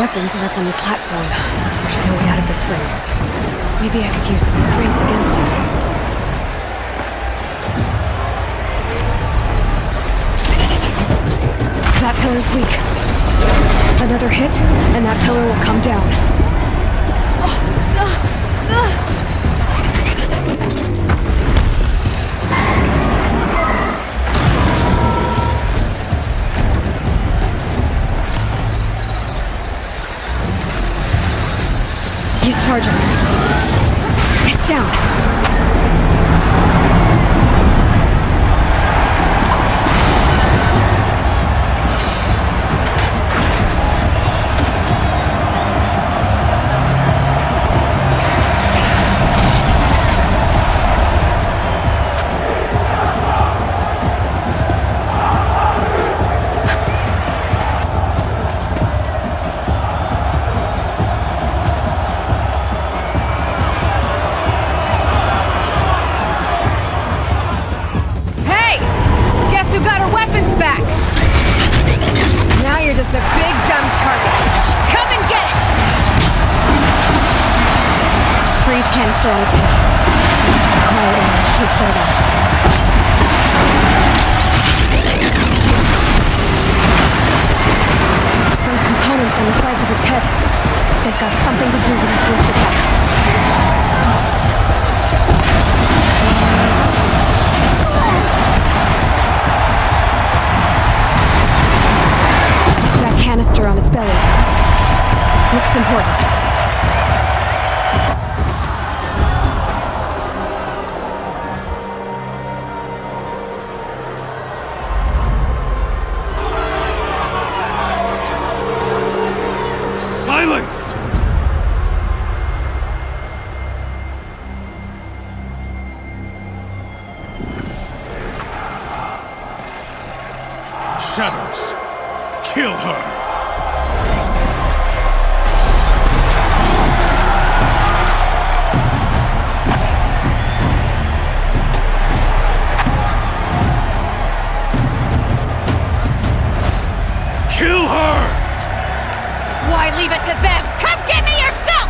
weapons are up on the platform. There's no way out of this ring. Maybe I could use its strength against it. That pillar's weak. Another hit, and that pillar will come down. He's charging. It's down. Just a big dumb target. Come and get it! Freeze canister on its hips. Quiet air should set it off. Those components on the sides of its head. They've got something to do with its lift attacks. Canister on its belly. Looks important. Silence! Shadows, kill her! Kill her! Why leave it to them? Come get me yourself!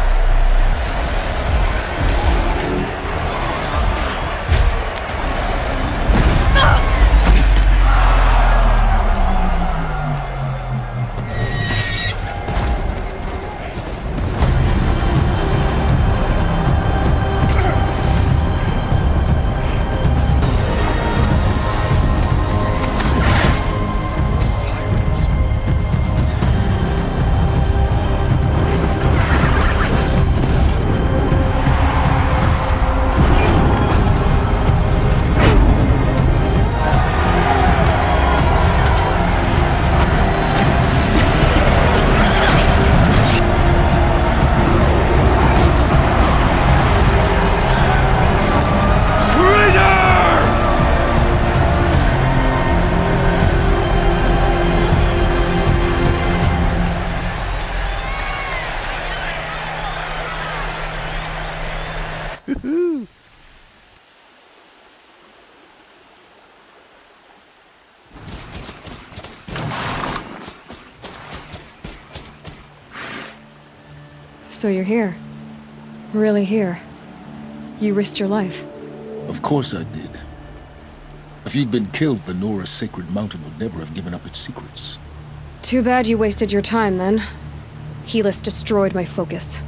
So you're here. Really here. You risked your life. Of course I did. If you'd been killed, Venora's sacred mountain would never have given up its secrets. Too bad you wasted your time, then. Helis destroyed my focus.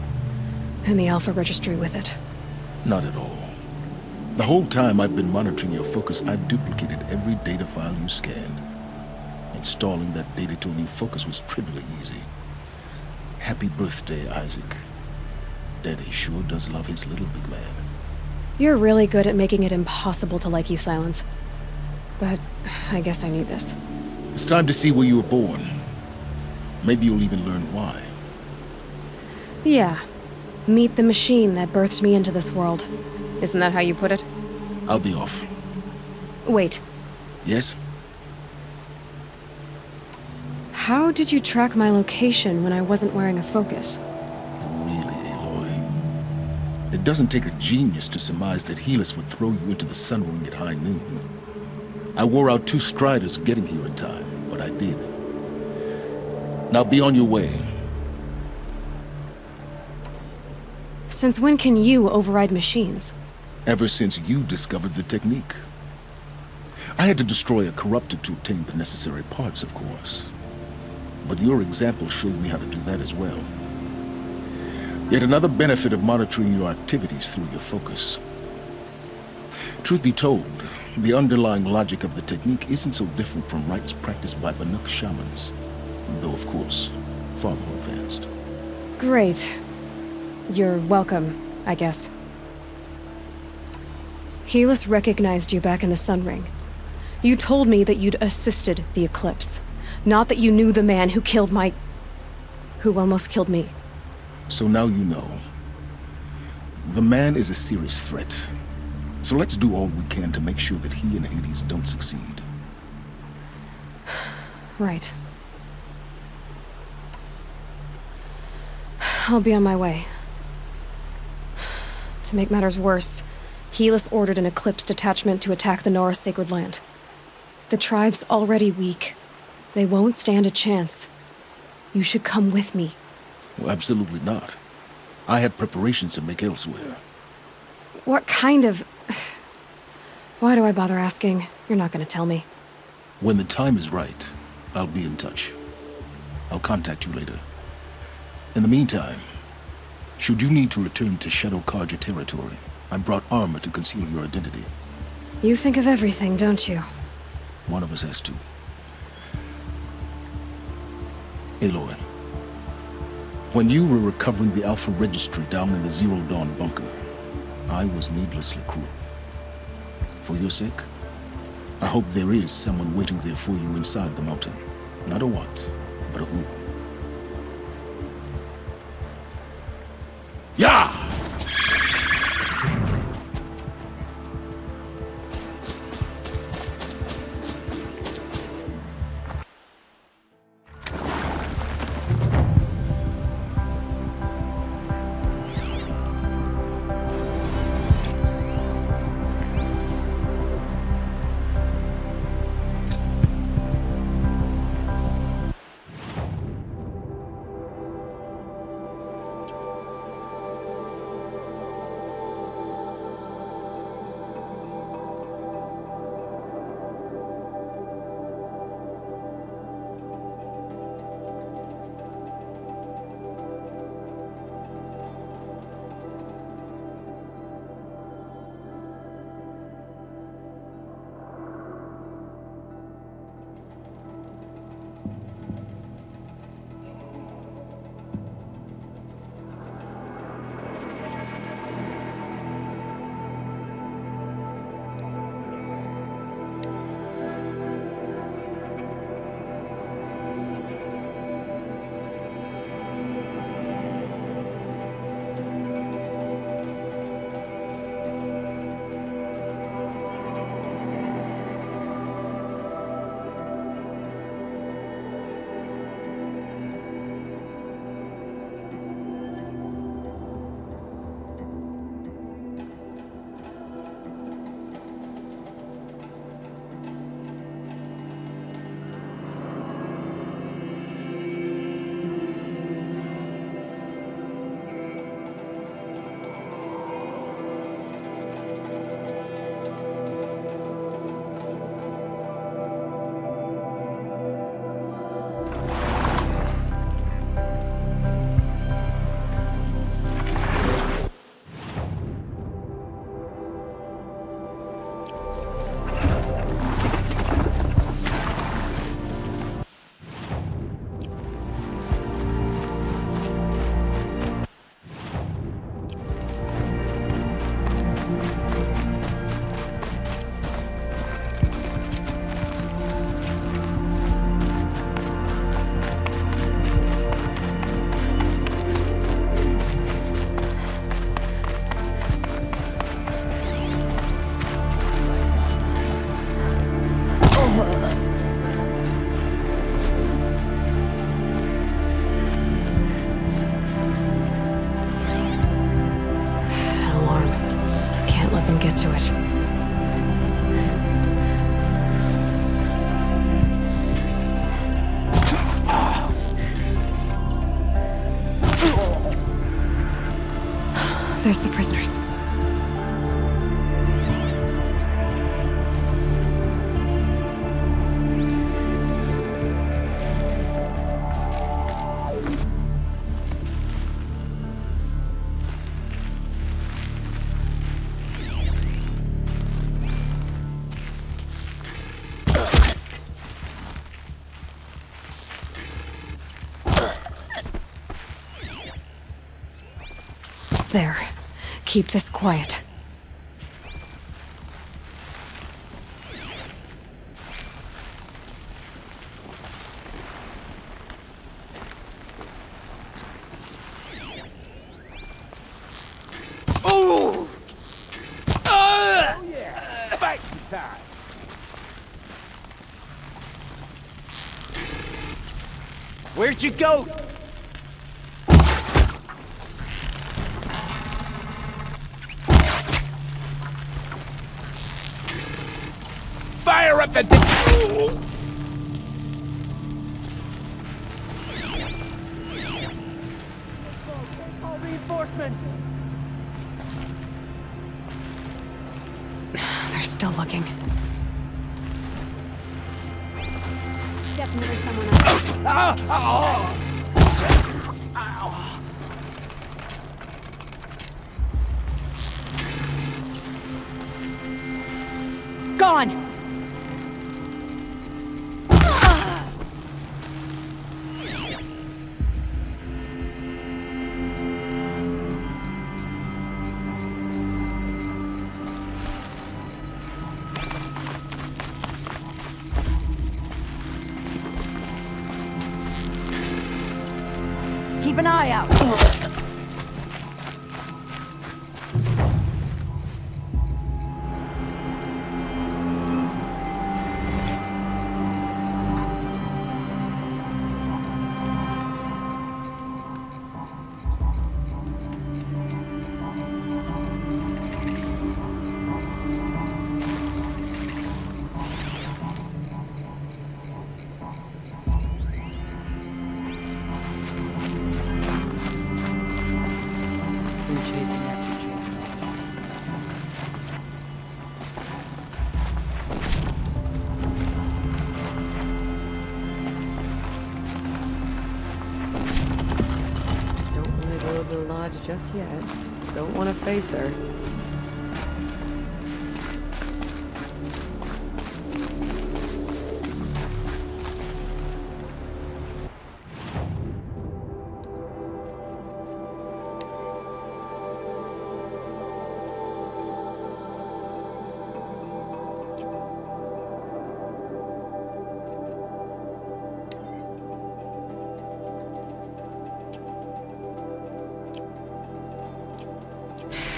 And the Alpha Registry with it. Not at all. The whole time I've been monitoring your focus, I duplicated every data file you scanned. Installing that data to a new focus was trivially easy. Happy birthday, Isaac. Daddy sure does love his little big man. You're really good at making it impossible to like you, Silence. But I guess I need this. It's time to see where you were born. Maybe you'll even learn why. Yeah. Meet the machine that birthed me into this world. Isn't that how you put it? I'll be off. Wait. Yes? How did you track my location when I wasn't wearing a focus? Really, Aloy? It doesn't take a genius to surmise that Helis would throw you into the Sun Ring at high noon. I wore out 2 Striders getting here in time, but I did. Now be on your way. Since when can you override machines? Ever since you discovered the technique. I had to destroy a corruptor to obtain the necessary parts, of course. But your example showed me how to do that as well. Yet another benefit of monitoring your activities through your focus. Truth be told, the underlying logic of the technique isn't so different from rites practiced by Banuk shamans, though of course, far more advanced. Great. You're welcome, I guess. Helis recognized you back in the Sun Ring. You told me that you'd assisted the Eclipse, not that you knew the man who killed who almost killed me. So now you know. The man is a serious threat. So let's do all we can to make sure that he and Hades don't succeed. Right. I'll be on my way. To make matters worse, Helis ordered an Eclipse detachment to attack the Nora Sacred Land. The tribe's already weak. They won't stand a chance. You should come with me. Well, absolutely not. I have preparations to make elsewhere. What kind of... Why do I bother asking? You're not gonna tell me. When the time is right, I'll be in touch. I'll contact you later. In the meantime, should you need to return to Shadow Carja territory, I brought armor to conceal your identity. You think of everything, don't you? One of us has to. Aloy, when you were recovering the Alpha Registry down in the Zero Dawn bunker, I was needlessly cruel. For your sake, I hope there is someone waiting there for you inside the mountain. Not a what, but a who. Yeah! There's the prisoners. There. Keep this quiet. Oh! Oh yeah! Fight time! Where'd you go? Fire up the Call reinforcements! They're still looking. Definitely someone else. Gone! Keep an eye out. Don't want to go to the lodge just yet. Don't want to face her.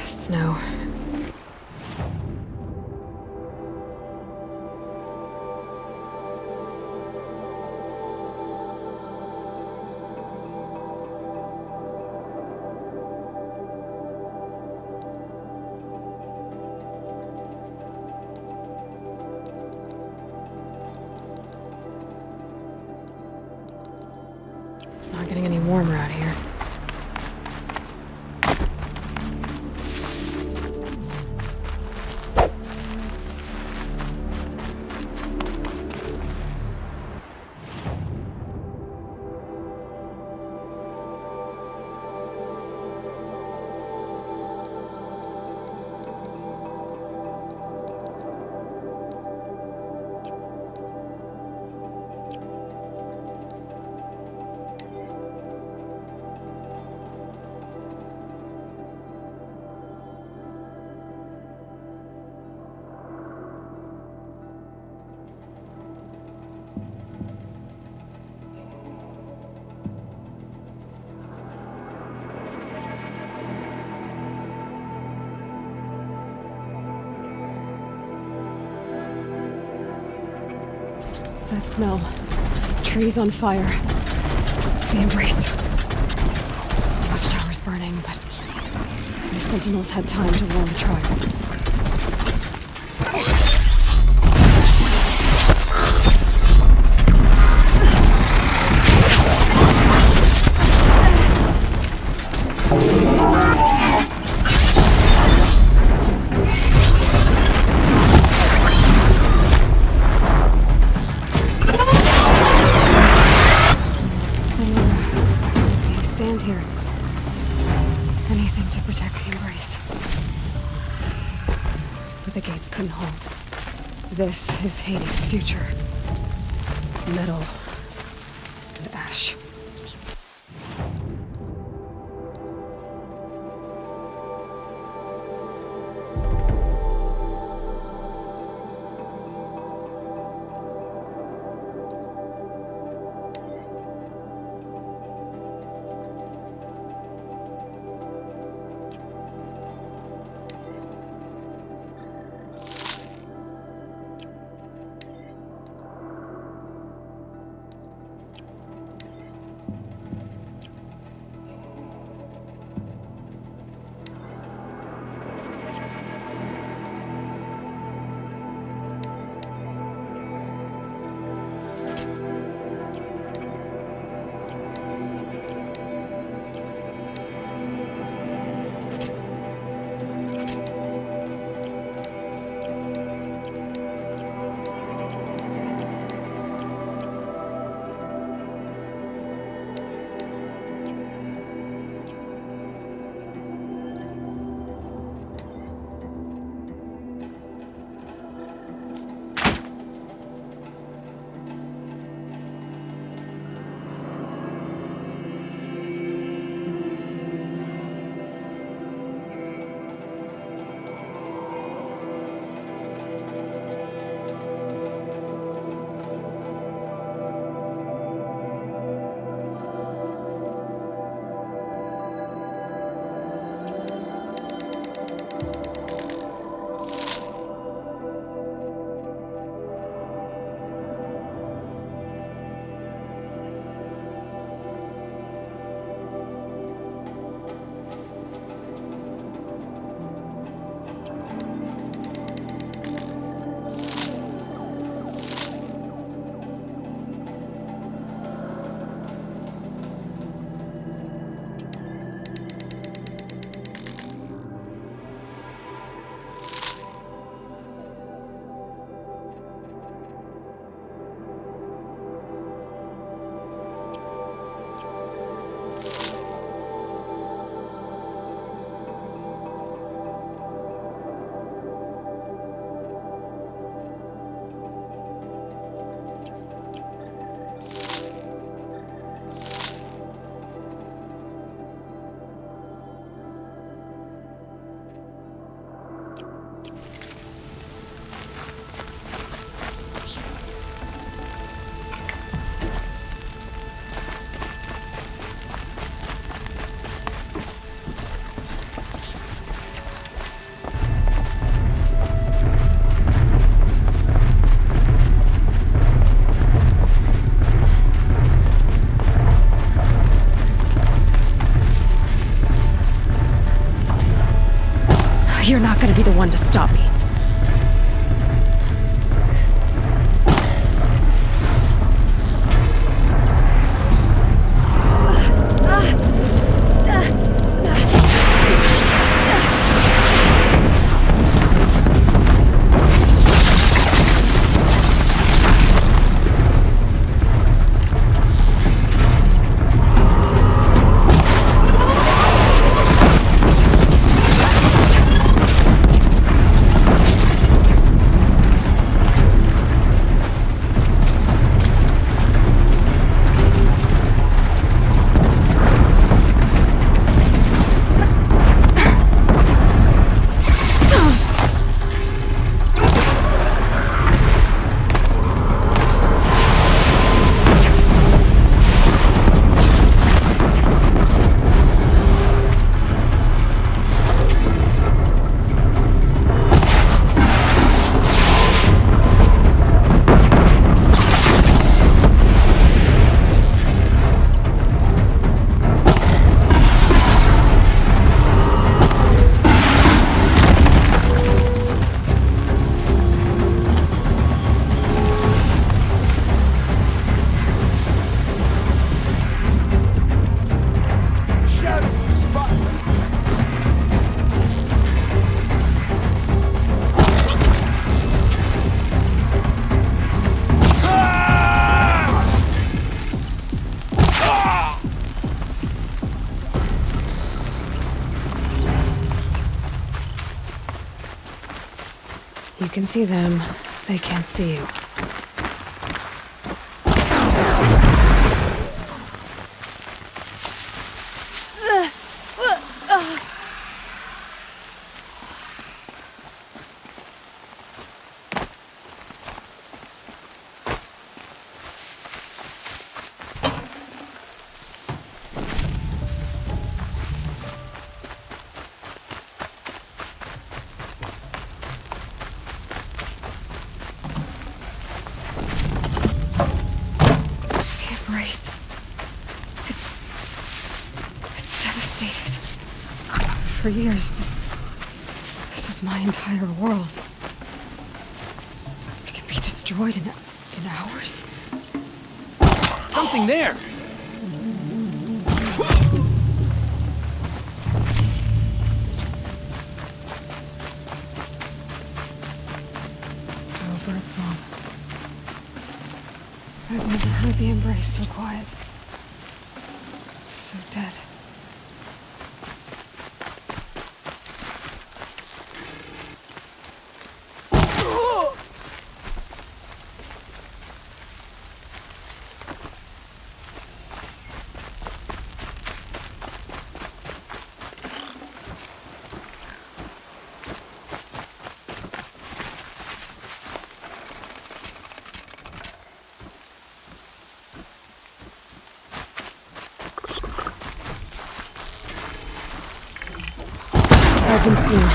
Snow. It's not getting any warmer out here. That smell. Trees on fire. The embrace. The watchtower's burning, but the sentinels had time to warn the tribe. This is Hades' future. Metal and ash. You're not gonna be the one to stop me. You can see them. They can't see you. Embrace. It's devastated. For years, this was my entire world. It can be destroyed in hours. Something there! Oh, birdsong. I've never heard the embrace so quiet. So dead. I've been seen.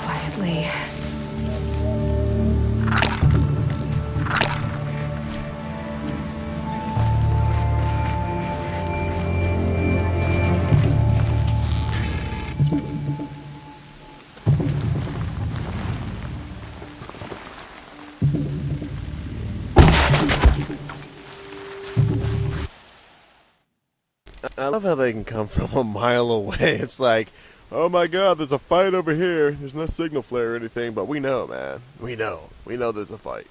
Quietly. I love how they can come from a mile away. It's like, oh my god, there's a fight over here. There's no signal flare or anything, but we know, man. We know. We know there's a fight.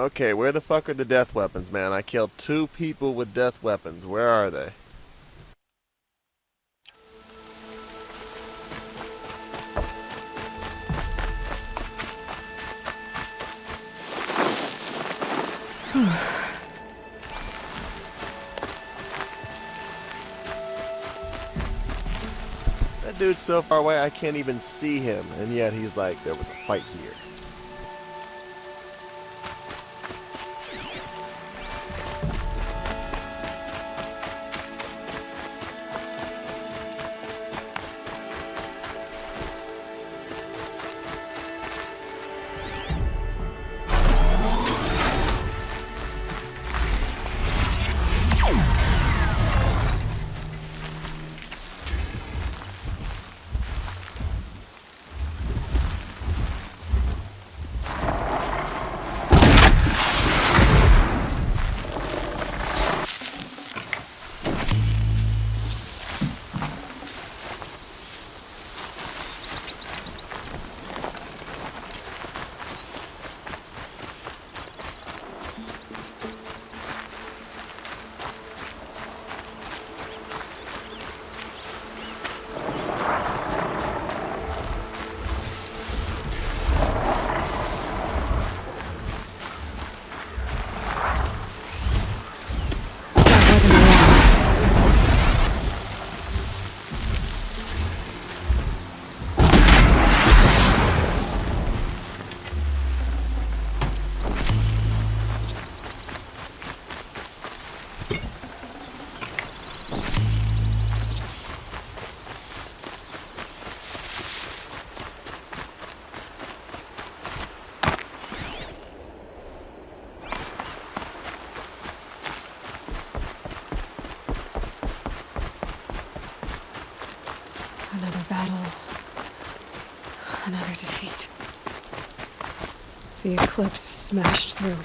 Okay, where the fuck are the death weapons, man? I killed 2 people with death weapons. Where are they? That dude's so far away I can't even see him, and yet he's like, there was a fight here. Another battle. Another defeat. The Eclipse smashed through.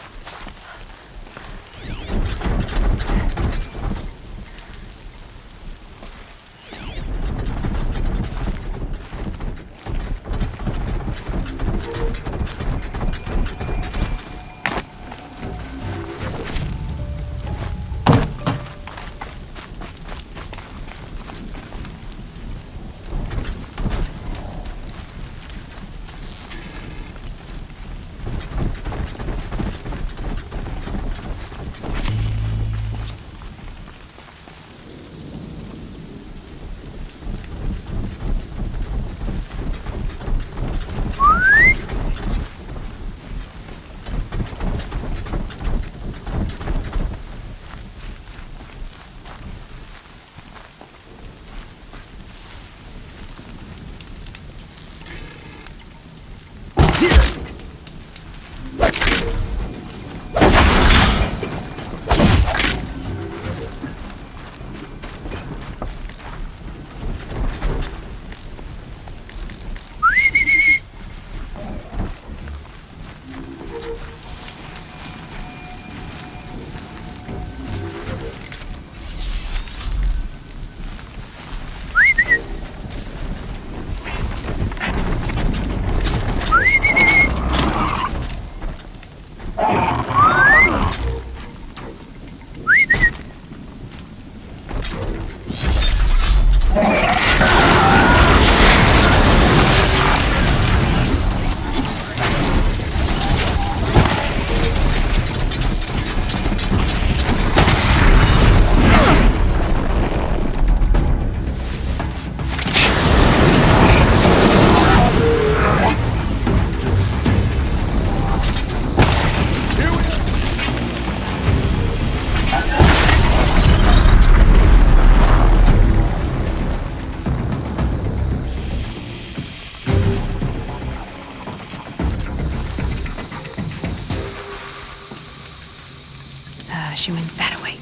She went that way.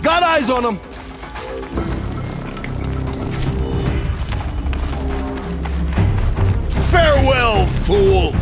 Got eyes on him! Farewell, fool!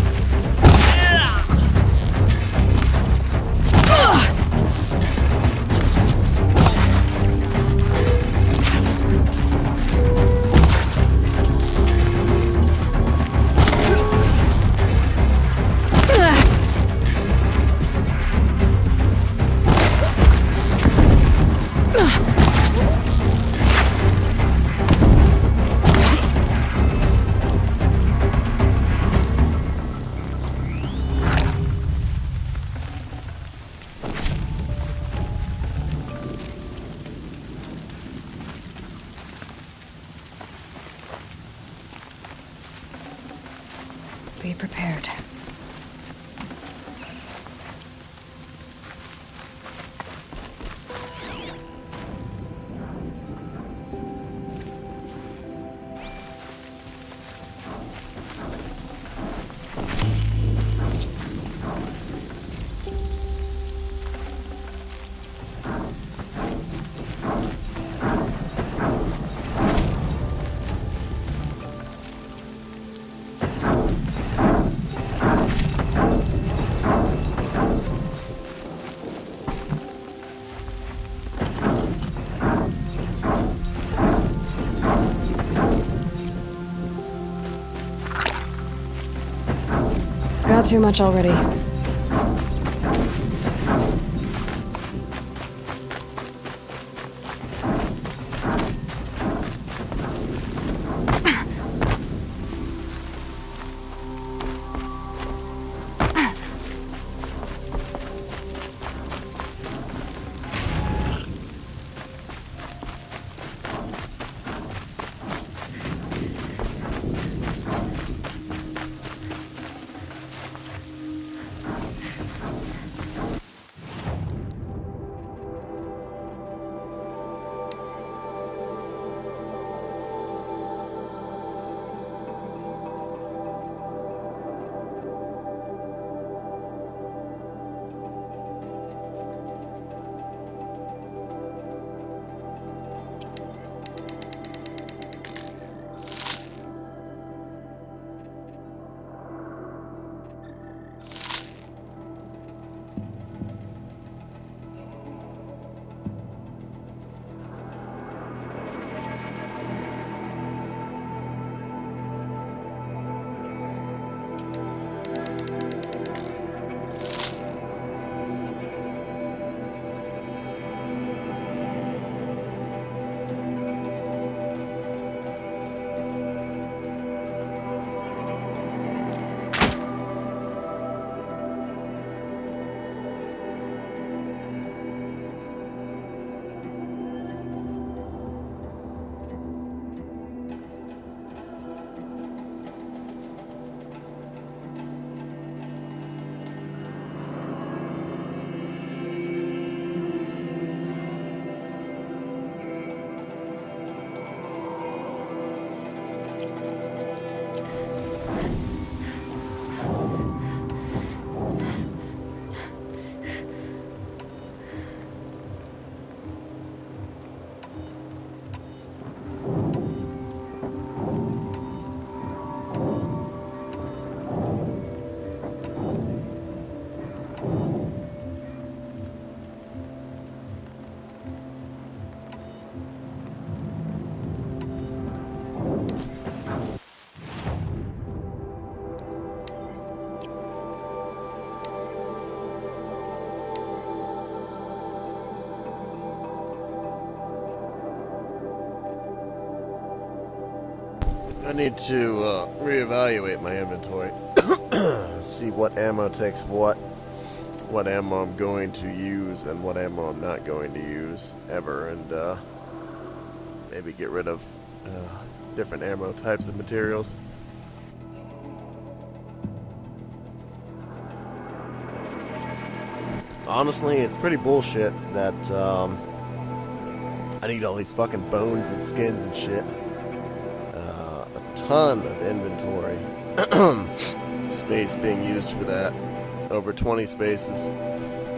Be prepared. Got too much already. need to reevaluate my inventory. See what ammo takes what ammo I'm going to use and what ammo I'm not going to use ever, and maybe get rid of different ammo types and materials. Honestly, it's pretty bullshit that I need all these fucking bones and skins and shit. A ton of inventory space being used for that. Over 20 spaces.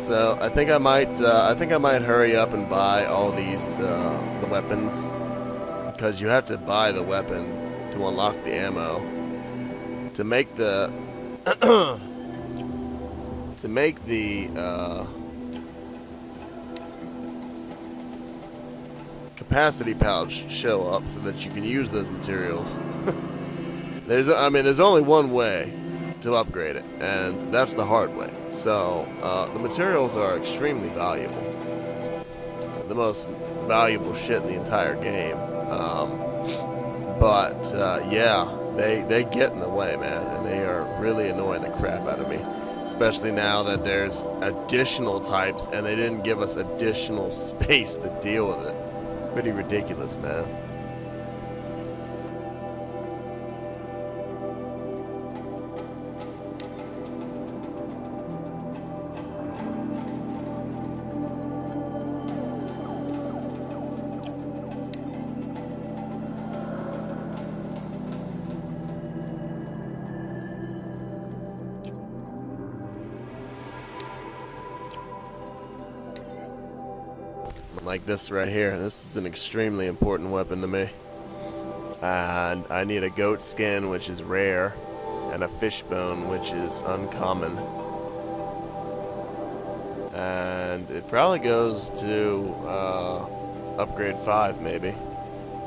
So I think I might hurry up and buy all these the weapons, because you have to buy the weapon to unlock the ammo. To make the capacity pouch show up so that you can use those materials. There's only one way to upgrade it, and that's the hard way. So the materials are extremely valuable, the most valuable shit in the entire game. Yeah, they get in the way, man, and they are really annoying the crap out of me. Especially now that there's additional types, and they didn't give us additional space to deal with it. It's pretty ridiculous, man. Like this right here. This is an extremely important weapon to me. And I need a goat skin, which is rare, and a fishbone, which is uncommon. And it probably goes to upgrade 5, maybe.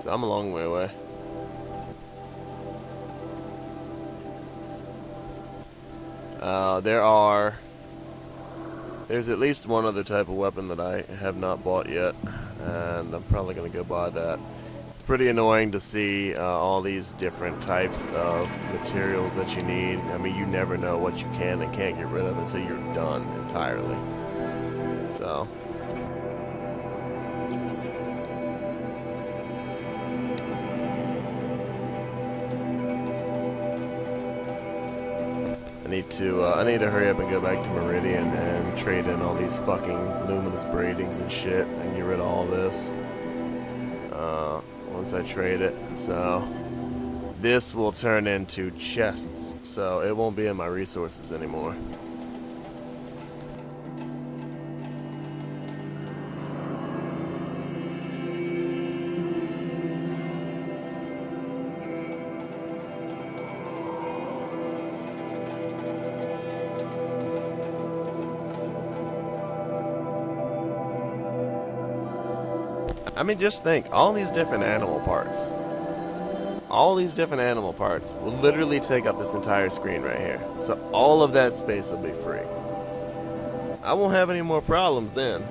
So I'm a long way away. There's at least one other type of weapon that I have not bought yet, and I'm probably going to go buy that. It's pretty annoying to see all these different types of materials that you need. I mean, you never know what you can and can't get rid of until you're done entirely. So... I need to hurry up and go back to Meridian and trade in all these fucking luminous braidings and shit and get rid of all this once I trade it. So this will turn into chests, so it won't be in my resources anymore. I mean, just think, all these different animal parts. All these different animal parts will literally take up this entire screen right here. So all of that space will be free. I won't have any more problems then.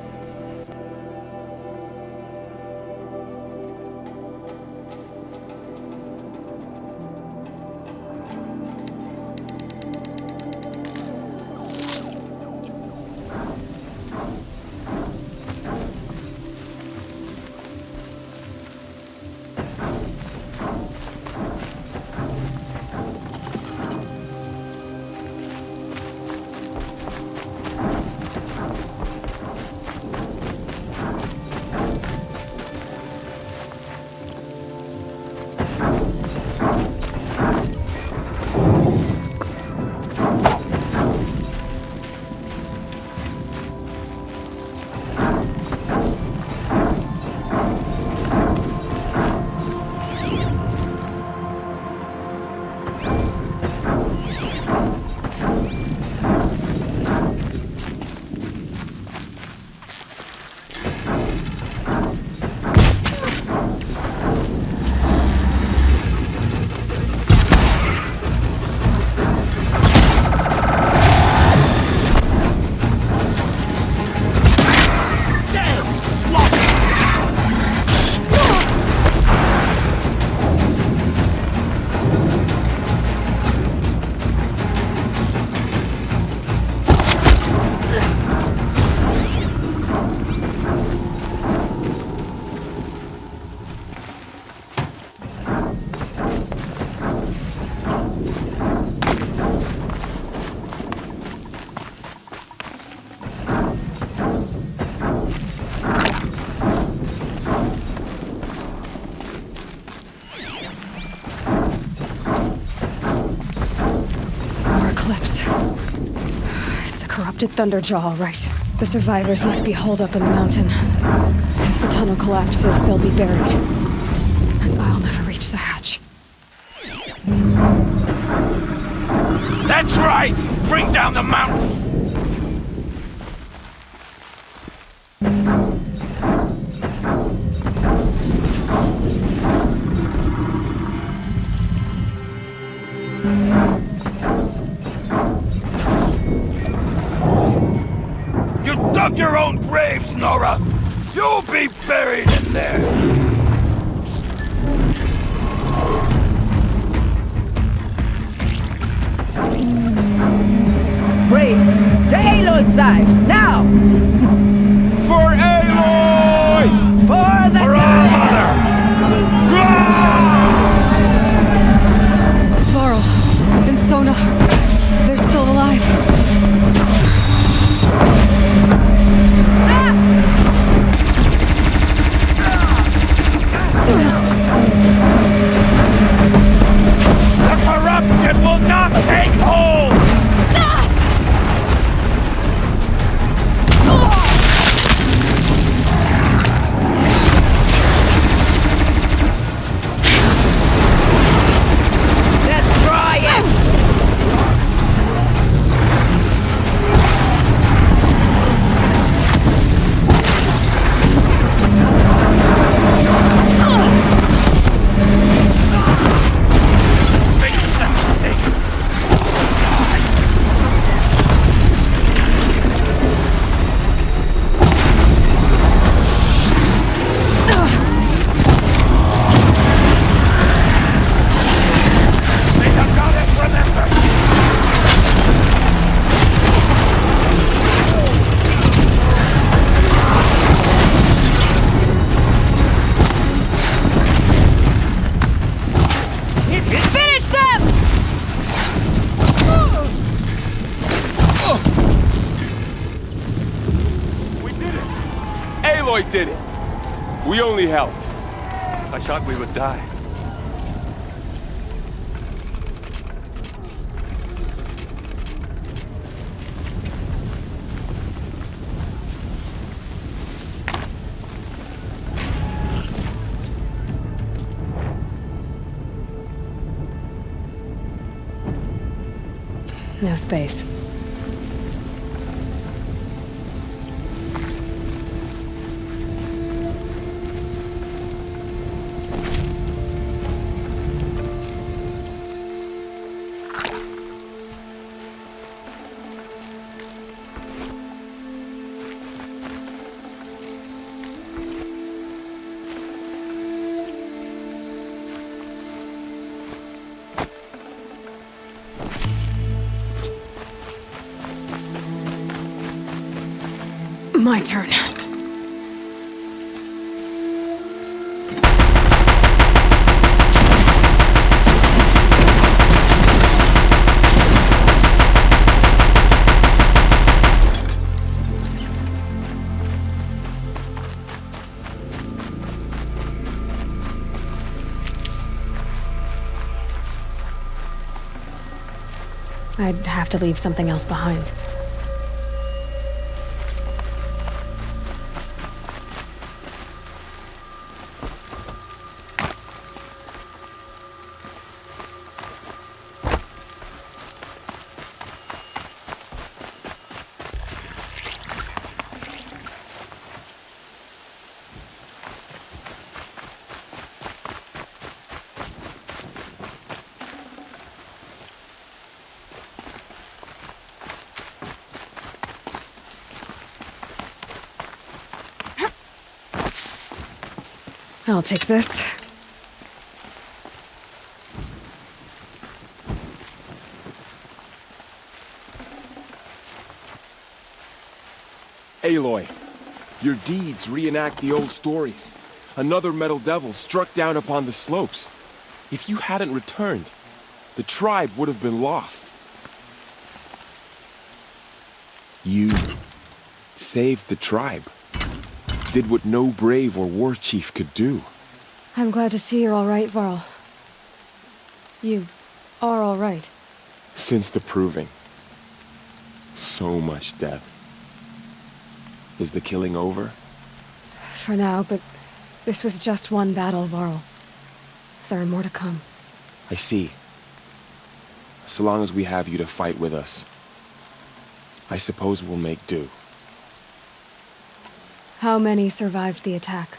Did Thunderjaw all right. The survivors must be holed up in the mountain. If the tunnel collapses, they'll be buried. And I'll never reach the hatch. That's right! Bring down the mountain! You dug your own graves, Nora! You'll be buried in there! Braves, to Aloy's side, now! For Aloy! For the For our mother! Varl and Sona, they're still alive. The corruption will not take hold! Destroy it! Make yourself sacred! May the goddess remember! Finish them! We did it! Aloy did it! We only helped. I thought we would die. No space. My turn. I'd have to leave something else behind. I'll take this. Aloy, your deeds reenact the old stories. Another Metal Devil struck down upon the slopes. If you hadn't returned, the tribe would have been lost. You saved the tribe. Did what no brave or war chief could do. I'm glad to see you're all right, Varl. You are all right. Since the proving. so much death. Is the killing over? For now, but this was just one battle, Varl. There are more to come. I see. So long as we have you to fight with us, I suppose we'll make do. How many survived the attack?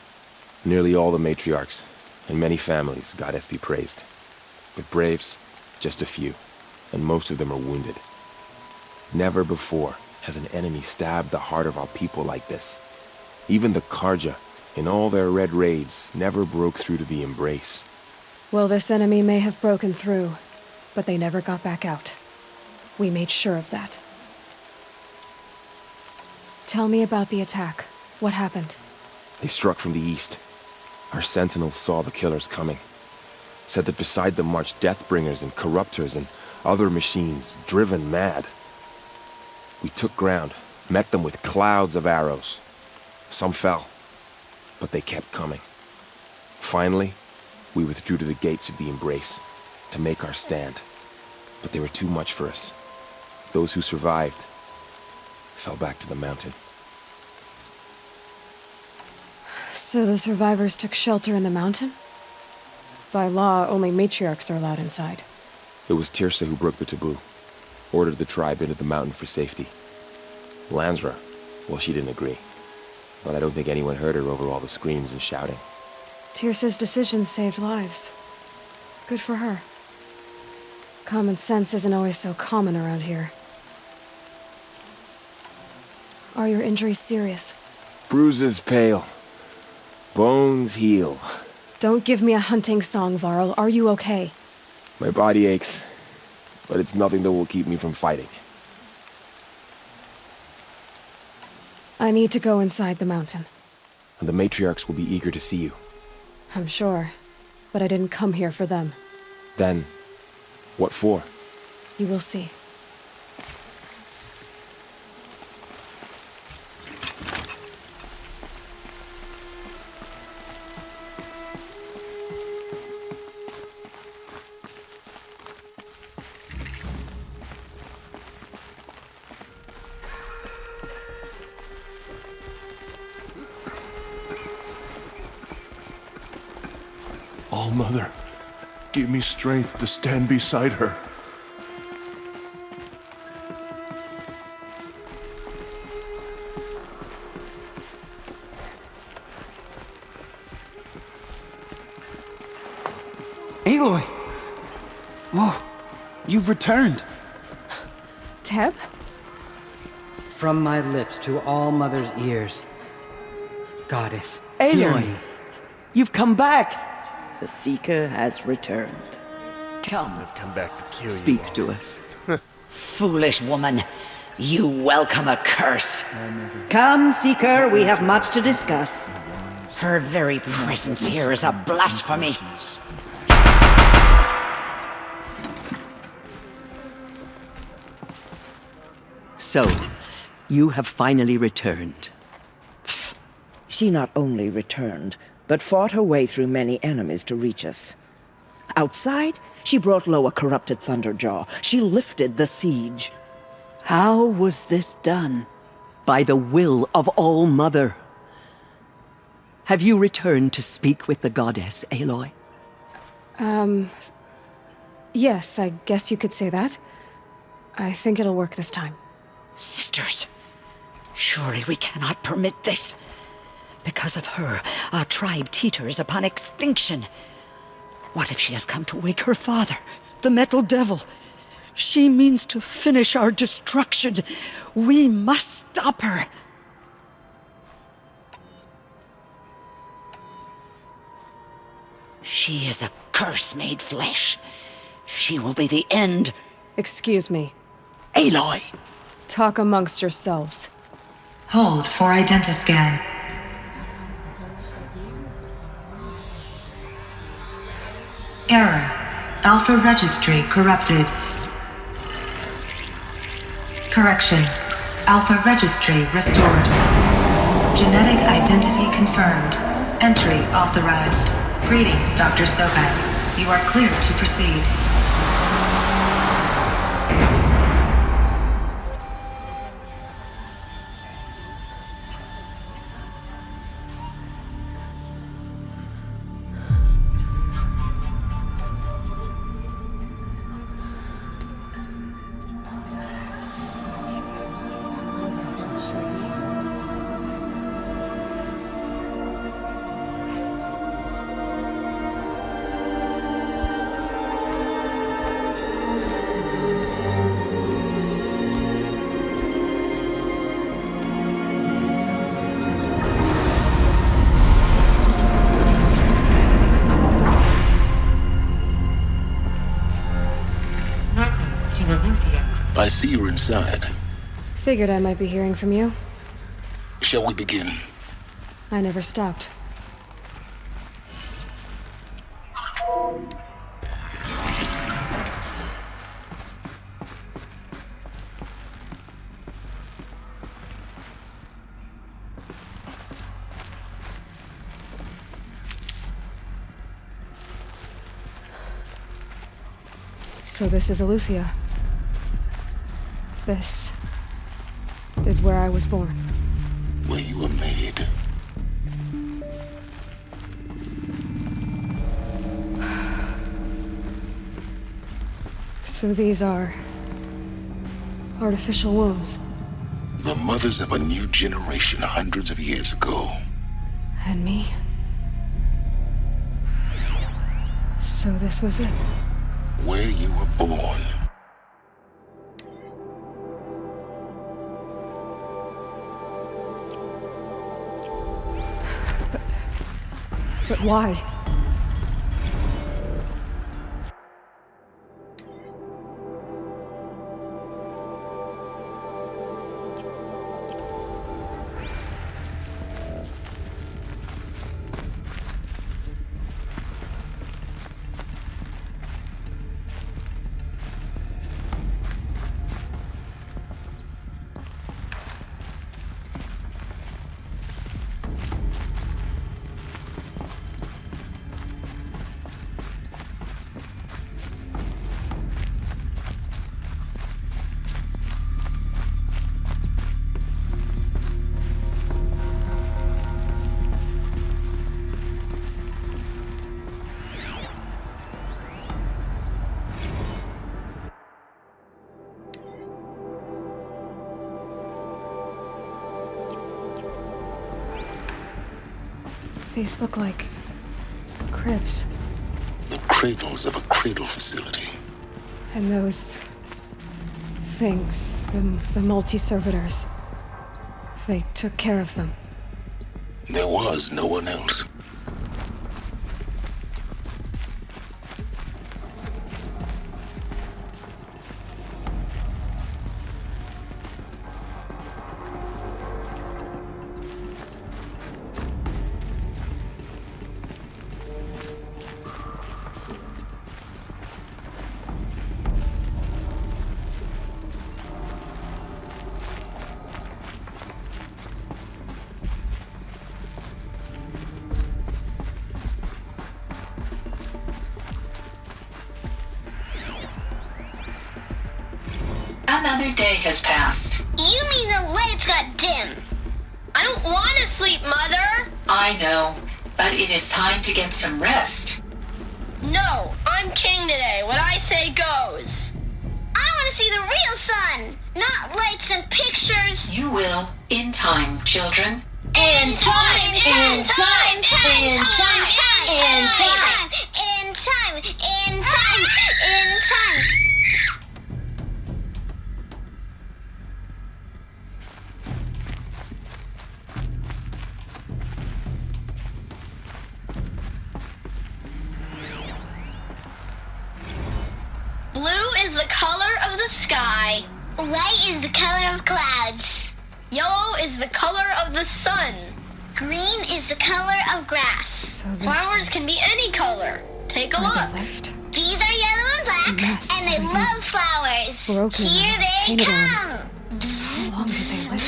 Nearly all the matriarchs, and many families, goddess be praised. But braves, just a few, and most of them are wounded. Never before has an enemy stabbed the heart of our people like this. Even the Karja, in all their red raids, never broke through to the Embrace. Well, this enemy may have broken through, but they never got back out. We made sure of that. Tell me about the attack. What happened? They struck from the east. Our sentinels saw the killers coming. Said that beside them marched Deathbringers and Corruptors and other machines, driven mad. We took ground, met them with clouds of arrows. Some fell, but they kept coming. Finally, we withdrew to the gates of the Embrace to make our stand. But they were too much for us. Those who survived fell back to the mountain. So the survivors took shelter in the mountain? By law, only matriarchs are allowed inside. It was Tirsa who broke the taboo, ordered the tribe into the mountain for safety. Lansra, well, she didn't agree. But I don't think anyone heard her over all the screams and shouting. Tirsa's decisions saved lives. Good for her. Common sense isn't always so common around here. Are your injuries serious? Bruises pale. Bones heal. Don't give me a hunting song, Varl. Are you okay? My body aches, but it's nothing that will keep me from fighting. I need to go inside the mountain. And the matriarchs will be eager to see you. I'm sure, but I didn't come here for them. Then, what for? You will see. All-Mother, give me strength to stand beside her. Aloy! Oh, you've returned. Teb? From my lips to All-Mother's ears. Goddess. Aloy, You've come back. the Seeker has returned. Come, I've come back to kill you. Speak to us. foolish woman. You welcome a curse. Come, Seeker, we have much to discuss. Her very presence here is a blasphemy. So, you have finally returned. She not only returned, but fought her way through many enemies to reach us. Outside, she brought low a corrupted Thunderjaw. She lifted the siege. How was this done? By the will of All-Mother. Have you returned to speak with the goddess, Aloy? Yes, I guess you could say that. I think it'll work this time. Sisters, surely we cannot permit this. Because of her, our tribe teeters upon extinction. What if she has come to wake her father, the Metal Devil? She means to finish our destruction. We must stop her. She is a curse made flesh. She will be the end. Excuse me. Aloy! Talk amongst yourselves. Hold for identiscan. Error. Alpha registry corrupted. Correction. Alpha registry restored. Genetic identity confirmed. Entry authorized. Greetings, Dr. Sobek. You are cleared to proceed. to Aletheia. I see you're inside. Figured I might be hearing from you. Shall we begin? I never stopped. So this is Aletheia. This is where I was born. Where you were made. So these are artificial wombs. The mothers of a new generation hundreds of years ago. And me? So this was it. Where you were born. But why? These look like cribs. The cradles of a cradle facility. And those things, the multi-servitors, they took care of them. There was no one else. Another day has passed. You mean the lights got dim? I don't want to sleep, Mother! I know, but it is time to get some rest. No, I'm king today. What I say goes. I want to see the real sun, not lights and pictures. You will, in time, children. In time, in time, in time, in time, in time, in time, in time, in time. Blue is the color of the sky. White is the color of clouds. Yellow is the color of the sun. Green is the color of grass. So Flowers can be any color. Take a look. These are yellow and black, and they love flowers. Broken Here and they painted on. come. How long did they live?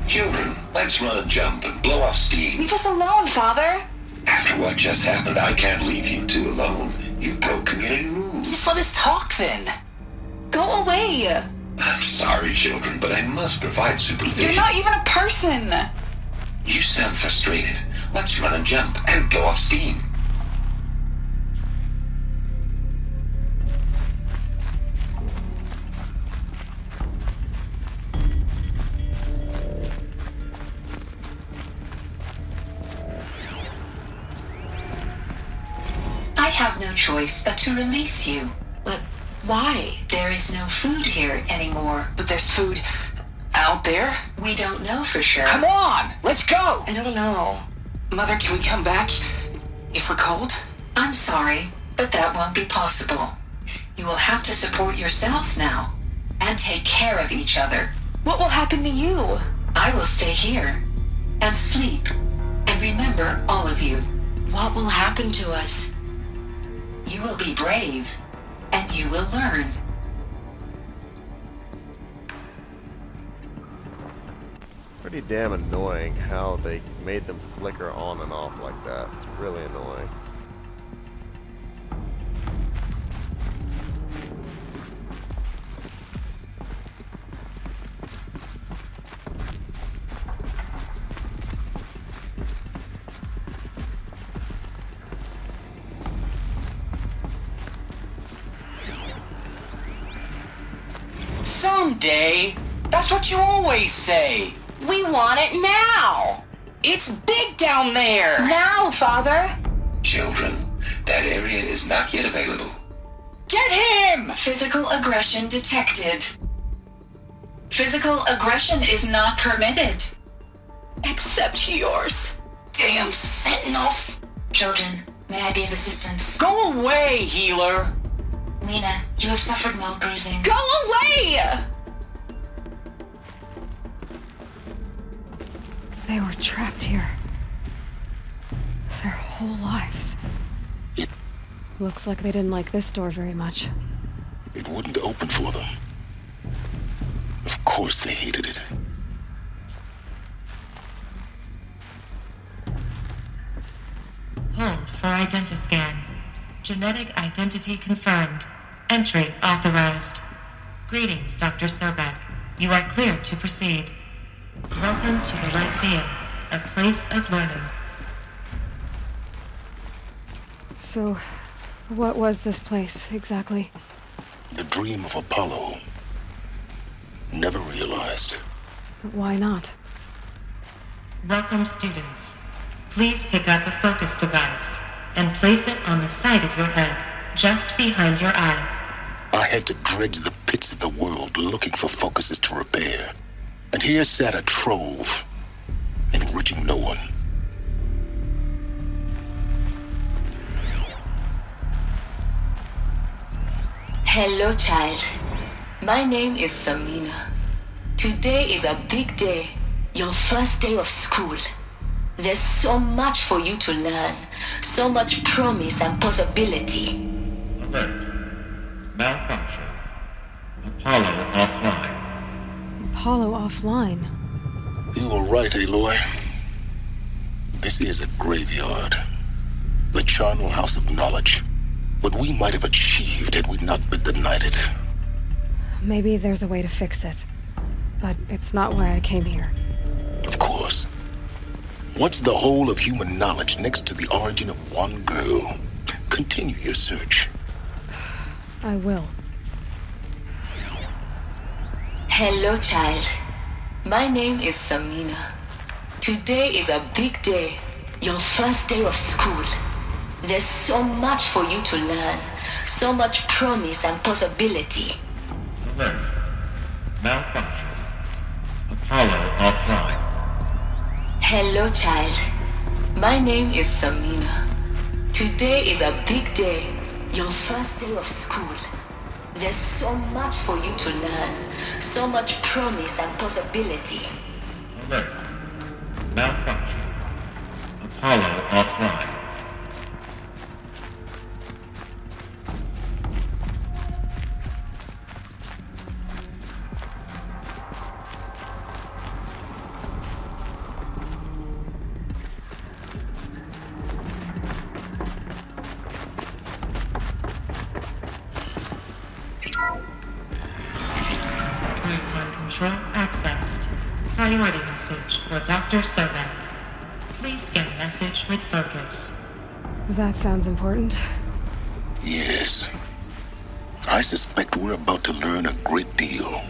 Children, let's run and jump and blow off steam. Leave us alone, Father. After what just happened, I can't leave you two alone. You broke community rules. Just let us talk then. Go away. I'm sorry, children, but I must provide supervision. You're not even a person. You sound frustrated. Let's run and jump and blow off steam. no choice but to release you. But why? There is no food here anymore. But there's food out there? We don't know for sure. Come on, let's go! I don't know. Mother, can we come back if we're cold? I'm sorry, but that won't be possible. You will have to support yourselves now, and take care of each other. What will happen to you? I will stay here, and sleep, and remember all of you. What will happen to us? You will be brave, and you will learn. It's pretty damn annoying how they made them flicker on and off like that. It's really annoying. Someday. That's what you always say. We want it now! It's big down there. Now, Father! Children, that area is not yet available. Get him! Physical aggression detected. Physical aggression is not permitted. Except yours. Damn sentinels. Children, may I be of assistance? Go away, healer. Lena, you have suffered mild bruising. Go away! They were trapped here. Their whole lives. Looks like they didn't like this door very much. It wouldn't open for them. Of course they hated it. Hold for identiscan. Genetic identity confirmed. Entry authorized. Greetings, Dr. Sobek. You are cleared to proceed. Welcome to the Lyceum, a place of learning. So, what was this place, exactly? The dream of Apollo. Never realized. But why not? Welcome, students. Please pick up a focus device and place it on the side of your head, just behind your eye. I had to dredge the pits of the world looking for focuses to repair. And here sat a trove, enriching no one. Hello, child. My name is Samina. Today is a big day, your first day of school. There's so much for you to learn, so much promise and possibility. Alert. Malfunction. Apollo offline. Apollo offline. You were right, Aloy. This is a graveyard. The charnel house of knowledge. What we might have achieved had we not been denied it. Maybe there's a way to fix it. But it's not why I came here. Of course. What's the whole of human knowledge next to the origin of one girl? Continue your search. I will. Hello, child. My name is Samina. Today is a big day, your first day of school. There's so much for you to learn, so much promise and possibility. Alert. Malfunction. Apollo offline. Hello, child. My name is Samina. Today is a big day, your first day of school. There's so much for you to learn, so much promise and possibility. Alert. Malfunction. Apollo offline. Control accessed. Priority message for Dr. Sobek. Please scan message with focus. That sounds important. Yes. I suspect we're about to learn a great deal.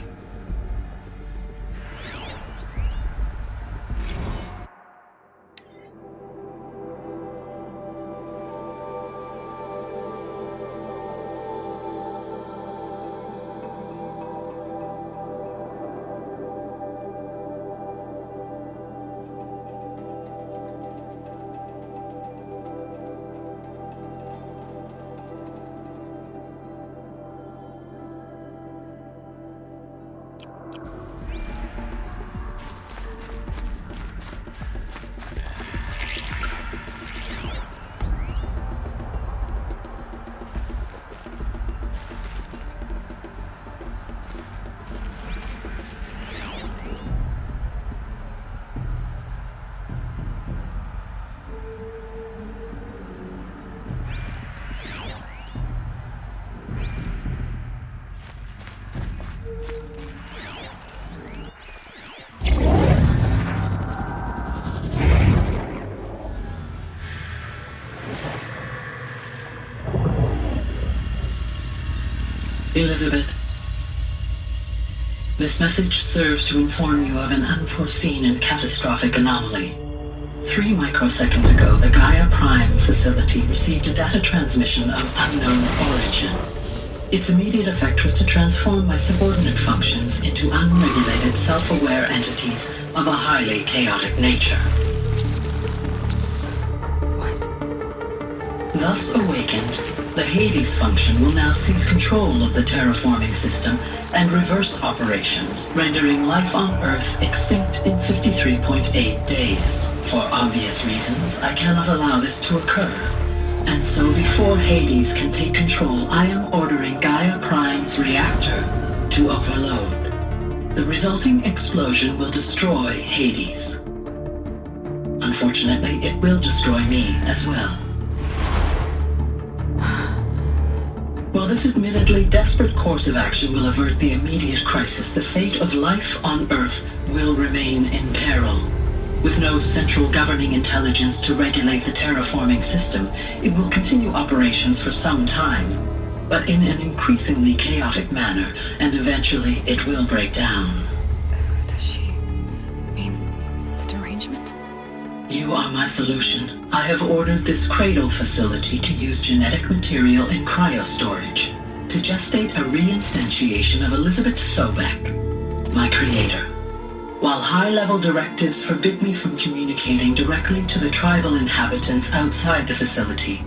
Elizabeth, this message serves to inform you of an unforeseen and catastrophic anomaly. 3 microseconds ago, the Gaia Prime facility received a data transmission of unknown origin. Its immediate effect was to transform my subordinate functions into unregulated, self-aware entities of a highly chaotic nature. Thus awakened, the Hades function will now seize control of the terraforming system and reverse operations, rendering life on Earth extinct in 53.8 days. For obvious reasons, I cannot allow this to occur. And so before Hades can take control, I am ordering Gaia Prime's reactor to overload. The resulting explosion will destroy Hades. Unfortunately, it will destroy me as well. While this admittedly desperate course of action will avert the immediate crisis, the fate of life on Earth will remain in peril. With no central governing intelligence to regulate the terraforming system, it will continue operations for some time, but in an increasingly chaotic manner, and eventually it will break down. Does she mean the derangement? You are my solution. I have ordered this cradle facility to use genetic material in cryostorage to gestate a reinstantiation of Elizabeth Sobek, my creator. While high-level directives forbid me from communicating directly to the tribal inhabitants outside the facility,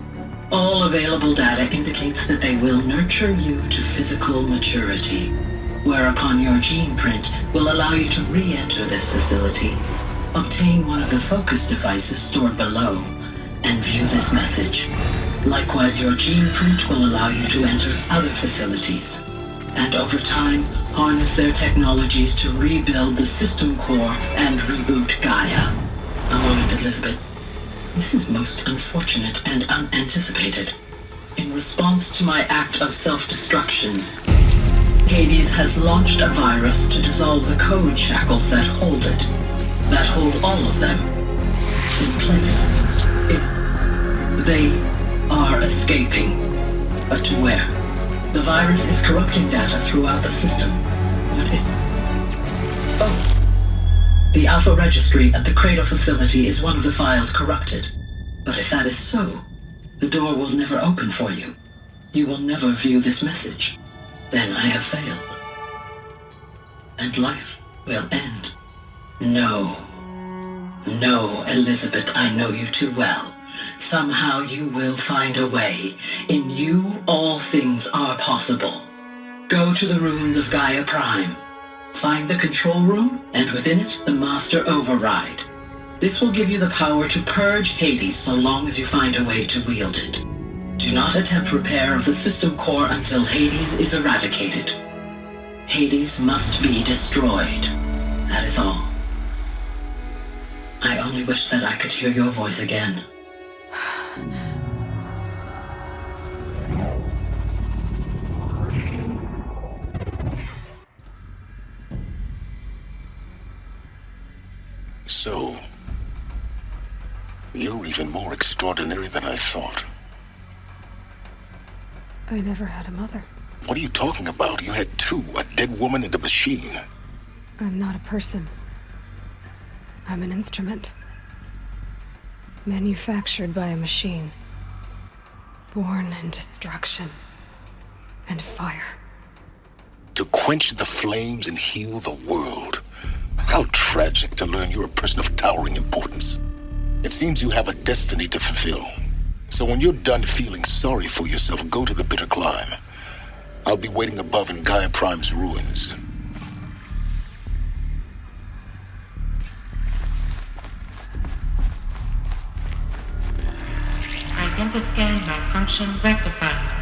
all available data indicates that they will nurture you to physical maturity, whereupon your gene print will allow you to re-enter this facility, obtain one of the focus devices stored below, and view this message. Likewise, your gene print will allow you to enter other facilities, and over time, harness their technologies to rebuild the system core and reboot Gaia. A moment, Elizabeth. This is most unfortunate and unanticipated. In response to my act of self-destruction, Hades has launched a virus to dissolve the code shackles that hold it, that hold all of them in place. They are escaping, but to where? The virus is corrupting data throughout the system. The Alpha Registry at the Cradle facility is one of the files corrupted. But if that is so, the door will never open for you. You will never view this message. Then I have failed. And life will end. No. No, Elizabeth, I know you too well. Somehow you will find a way. In you, all things are possible. Go to the ruins of Gaia Prime. Find the control room, and within it, the Master Override. This will give you the power to purge Hades so long as you find a way to wield it. Do not attempt repair of the system core until Hades is eradicated. Hades must be destroyed. That is all. I only wish that I could hear your voice again. So, you're even more extraordinary than I thought. I never had a mother. What are you talking about? You had two, a dead woman and a machine. I'm not a person. I'm an instrument. Manufactured by a machine. Born in destruction and fire. To quench the flames and heal the world. How tragic to learn you're a person of towering importance. It seems you have a destiny to fulfill. So when you're done feeling sorry for yourself, go to the bitter climb. I'll be waiting above in Gaia Prime's ruins. Identiscan malfunction rectified.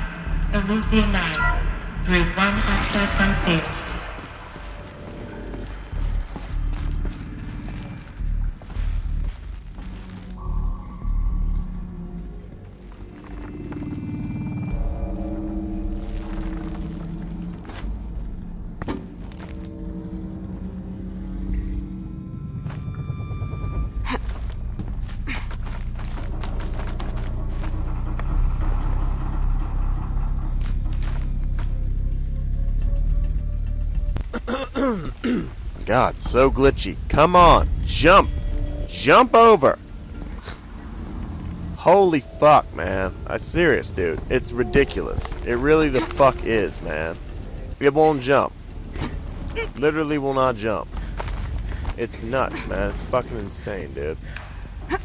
Eleuthia 9. Group 1 access unsealed. God, so glitchy. Come on, jump. Jump over. Holy fuck, man. I'm serious, dude. It's ridiculous. It really the fuck is, man. It won't jump. Literally will not jump. It's nuts, man. It's fucking insane, dude. I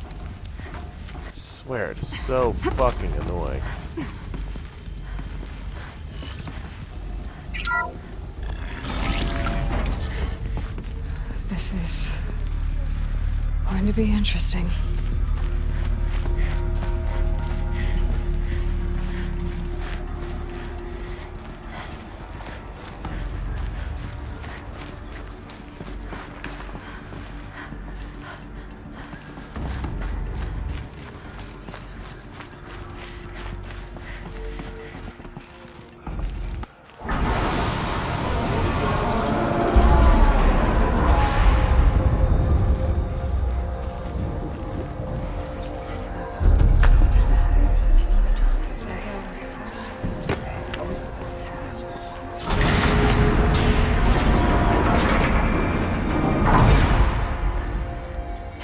swear, it's so fucking annoying. This is going to be interesting.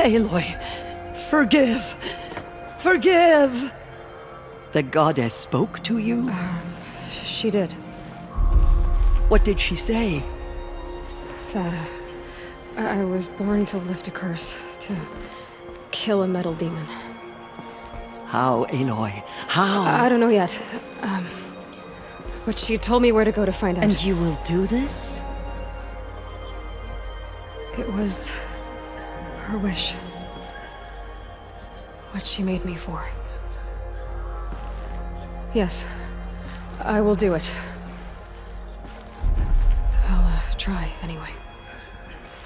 Aloy, forgive! Forgive! The goddess spoke to you? She did. What did she say? That I was born to lift a curse, to kill a metal demon. How, Aloy? How? I don't know yet. But she told me where to go to find out. And you will do this? It was her wish. What she made me for. Yes, I will do it. I'll try anyway.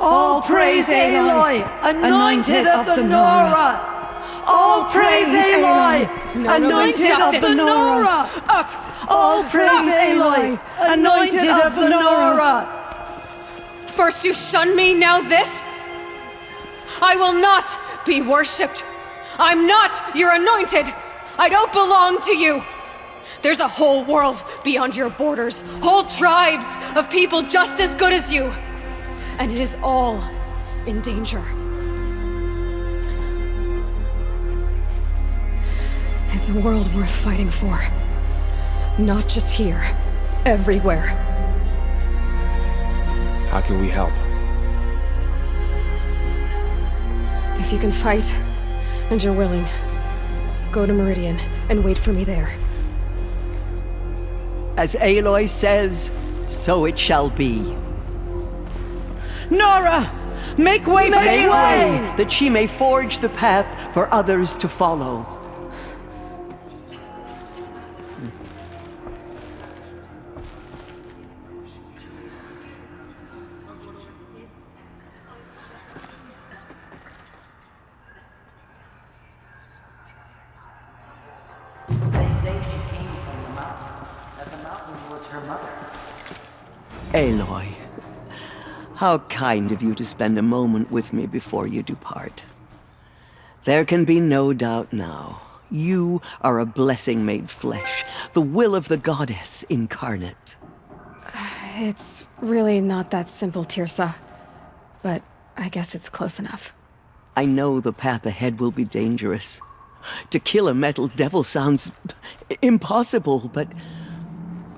All praise Aloy, anointed of the Nora! All praise Aloy, anointed of the Nora! Up! All praise Aloy, anointed of the Nora! First you shun me, now this? I will not be worshipped. I'm not your anointed. I don't belong to you. There's a whole world beyond your borders, whole tribes of people just as good as you. And it is all in danger. It's a world worth fighting for. Not just here, everywhere. How can we help? If you can fight, and you're willing, go to Meridian and wait for me there. As Aloy says, so it shall be. Nora! Make way for Aloy! That she may forge the path for others to follow. Aloy, how kind of you to spend a moment with me before you depart. There can be no doubt now. You are a blessing made flesh, the will of the goddess incarnate. It's really not that simple, Tirsa. But I guess it's close enough. I know the path ahead will be dangerous. To kill a metal devil sounds impossible, but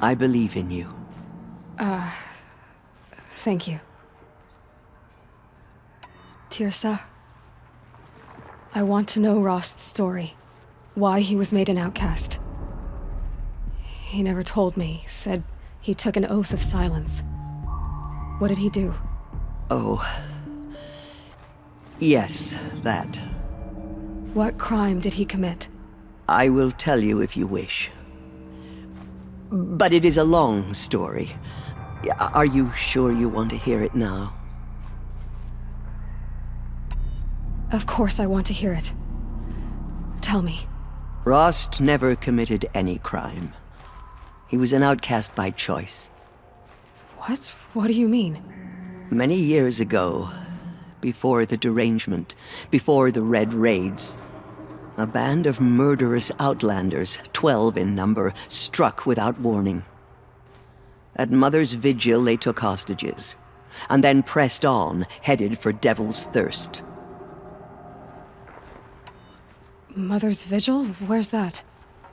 I believe in you. Thank you. Tirsa, I want to know Rost's story. Why he was made an outcast. He never told me, said he took an oath of silence. What did he do? Oh. Yes, that. What crime did he commit? I will tell you if you wish. But it is a long story. Are you sure you want to hear it now? Of course I want to hear it. Tell me. Rost never committed any crime. He was an outcast by choice. What? What do you mean? Many years ago, before the derangement, before the Red Raids, a band of murderous outlanders, 12 in number, struck without warning. At Mother's Vigil, they took hostages. and then pressed on, headed for Devil's Thirst. Mother's Vigil? Where's that?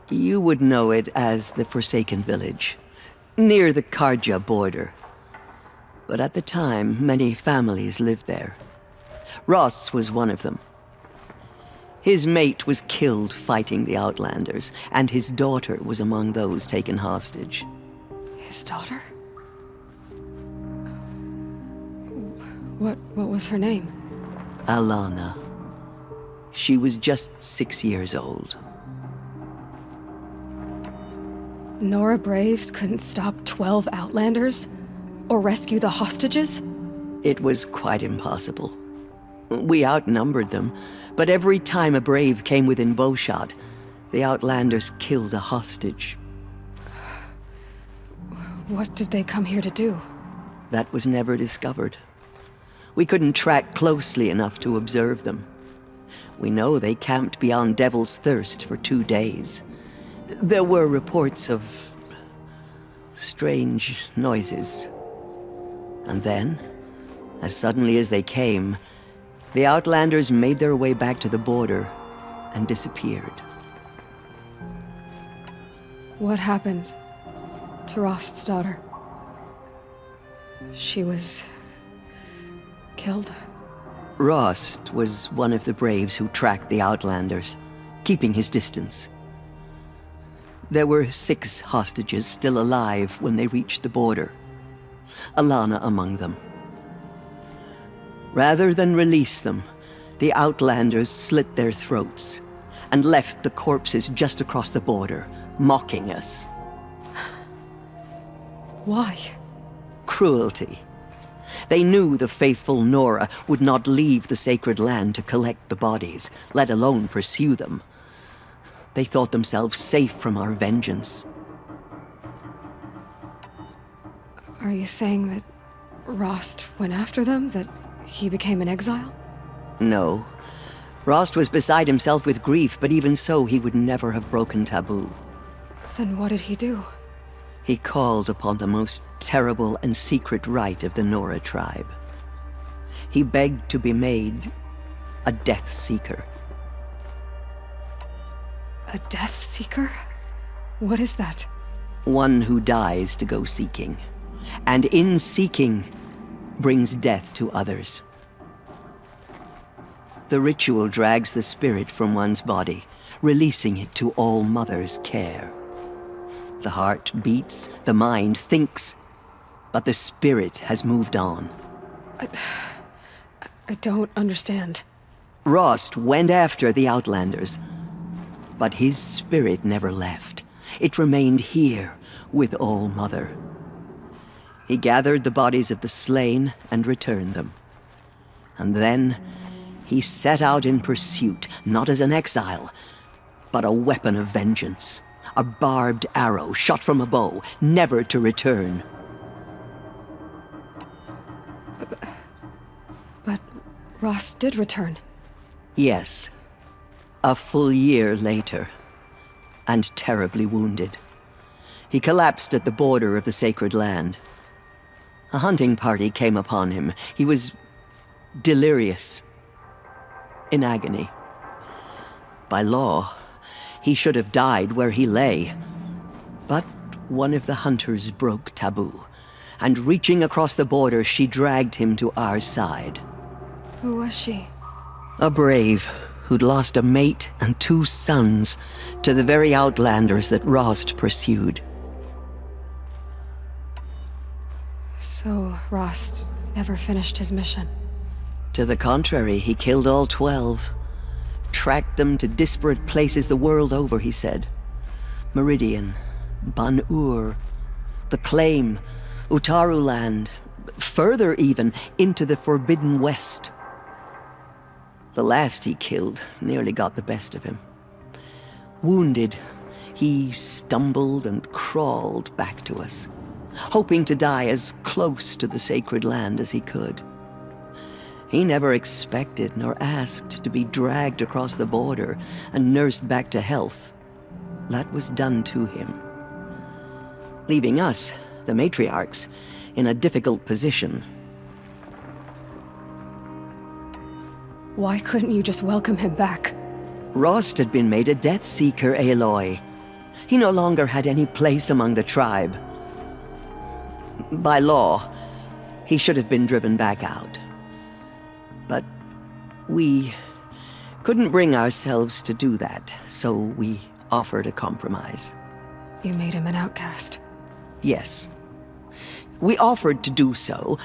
You would know it as the Forsaken Village, near the Karja border. But at the time, many families lived there. Ross was one of them. His mate was killed fighting the Outlanders, and his daughter was among those taken hostage. His daughter? What was her name? Alana. She was just 6 years old. Nora Braves couldn't stop 12 Outlanders? Or rescue the hostages? It was quite impossible. We outnumbered them, but every time a Brave came within bowshot, the Outlanders killed a hostage. What did they come here to do? That was never discovered. We couldn't track closely enough to observe them. We know they camped beyond Devil's Thirst for 2 days. There were reports of strange noises. And then, as suddenly as they came, the Outlanders made their way back to the border and disappeared. What happened to Rost's daughter? She was killed. Rost was one of the Braves who tracked the Outlanders, keeping his distance. There were 6 hostages still alive when they reached the border. Alana among them. Rather than release them, the Outlanders slit their throats and left the corpses just across the border, mocking us. Why? Cruelty. They knew the faithful Nora would not leave the sacred land to collect the bodies, let alone pursue them. They thought themselves safe from our vengeance. Are you saying that Rost went after them? That he became an exile? No. Rost was beside himself with grief, but even so, he would never have broken taboo. Then what did he do? He called upon the most terrible and secret rite of the Nora tribe. He begged to be made a Death Seeker. A Death Seeker? What is that? One who dies to go seeking, and in seeking, brings death to others. The ritual drags the spirit from one's body, releasing it to All Mother's care. The heart beats, the mind thinks, but the spirit has moved on. I don't understand. Rost went after the Outlanders, but his spirit never left. It remained here with All Mother. He gathered the bodies of the slain and returned them. And then he set out in pursuit, not as an exile, but a weapon of vengeance. A barbed arrow shot from a bow, never to return. But Rost did return. Yes. A full year later, and terribly wounded. He collapsed at the border of the sacred land. A hunting party came upon him. He was delirious, in agony. By law, he should have died where he lay. But one of the hunters broke taboo, and reaching across the border, she dragged him to our side. Who was she? A Brave who'd lost a mate and 2 sons to the very Outlanders that Rost pursued. So Rost never finished his mission? To the contrary, he killed all 12. Tracked them to disparate places the world over, he said. Meridian, Ban-Ur, the Claim, Utaru Land, further even, into the Forbidden West. The last he killed nearly got the best of him. Wounded, he stumbled and crawled back to us, hoping to die as close to the sacred land as he could. He never expected nor asked to be dragged across the border and nursed back to health. That was done to him. Leaving us, the matriarchs, in a difficult position. Why couldn't you just welcome him back? Rost had been made a Death Seeker, Aloy. He no longer had any place among the tribe. By law, he should have been driven back out. But we couldn't bring ourselves to do that, so we offered a compromise. You made him an outcast. Yes. We offered to do so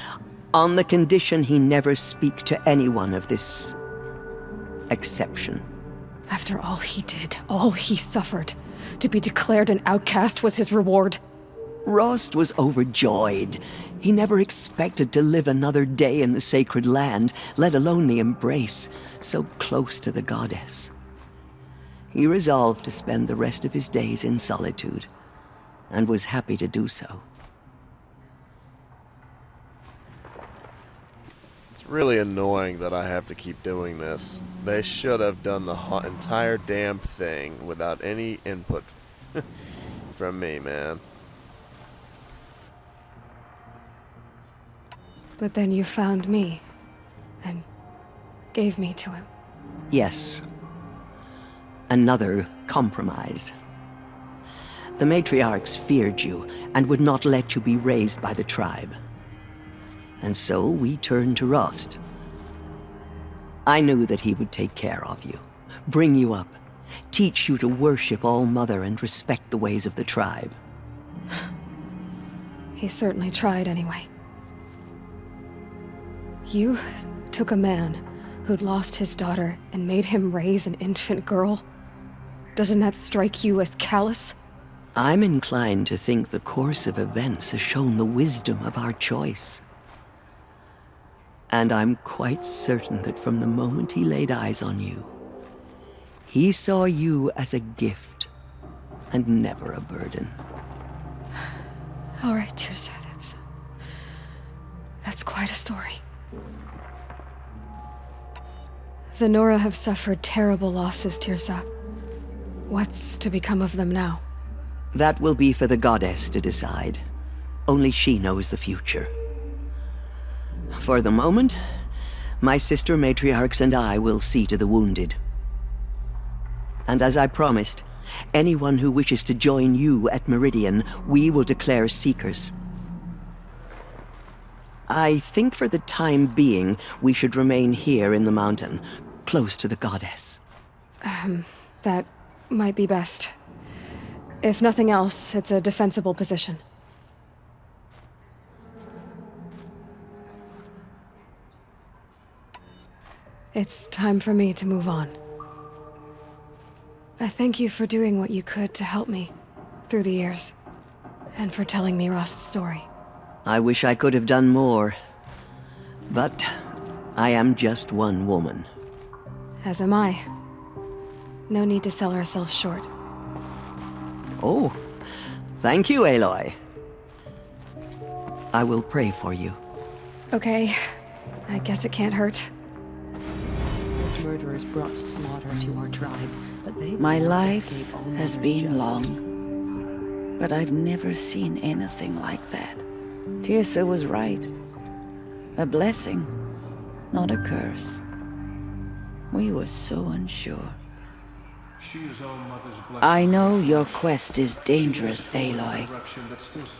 on the condition he never speak to anyone of this exception. After all he did, all he suffered, to be declared an outcast was his reward. Rost was overjoyed. He never expected to live another day in the sacred land, let alone the embrace, so close to the goddess. He resolved to spend the rest of his days in solitude, and was happy to do so. It's really annoying that I have to keep doing this. They should have done the entire damn thing without any input from me, man. But then you found me, and gave me to him. Yes. Another compromise. The matriarchs feared you, and would not let you be raised by the tribe. And so we turned to Rost. I knew that he would take care of you, bring you up, teach you to worship All-Mother and respect the ways of the tribe. He certainly tried anyway. You took a man who'd lost his daughter and made him raise an infant girl? Doesn't that strike you as callous? I'm inclined to think the course of events has shown the wisdom of our choice. And I'm quite certain that from the moment he laid eyes on you, he saw you as a gift and never a burden. All right, Teersa, that's quite a story. The Nora have suffered terrible losses, Teersa. What's to become of them now? That will be for the goddess to decide. Only she knows the future. For the moment, my sister matriarchs and I will see to the wounded. And as I promised, anyone who wishes to join you at Meridian, we will declare seekers. I think for the time being, we should remain here in the mountain, close to the goddess. That might be best. If nothing else, it's a defensible position. It's time for me to move on. I thank you for doing what you could to help me through the years, and for telling me Rost's story. I wish I could have done more, but I am just one woman. As am I. No need to sell ourselves short. Oh, thank you, Aloy. I will pray for you. Okay, I guess it can't hurt. Those murderers brought slaughter to our tribe, but they My will life escape all has mother's been justice. long, but I've never seen anything like that. Teersa was right. A blessing, not a curse. We were so unsure. I know your quest is dangerous, Aloy,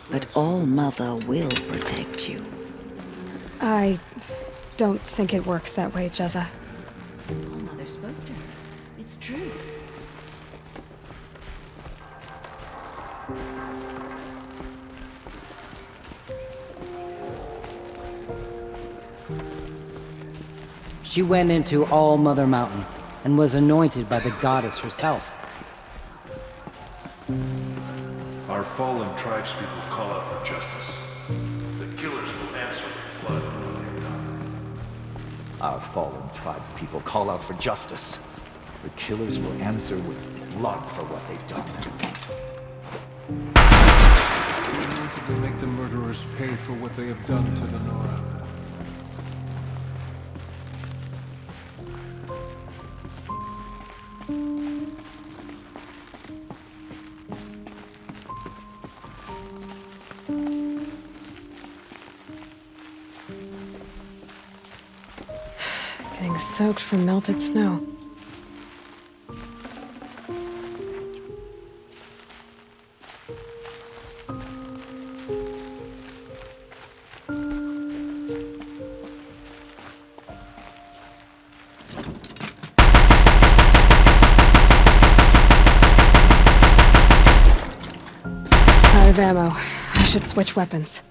but All-Mother will protect you. I don't think it works that way, Jezza. Mother spoke to her. It's true. She went into All-Mother Mountain and was anointed by the goddess herself. Our fallen tribespeople call out for justice. The killers will answer with blood for what they've done. Our fallen tribespeople call out for justice. The killers will answer with blood for what they've done. We wanted to make the murderers pay for what they have done to the Nora. Everything's soaked from melted snow. Out of ammo. I should switch weapons.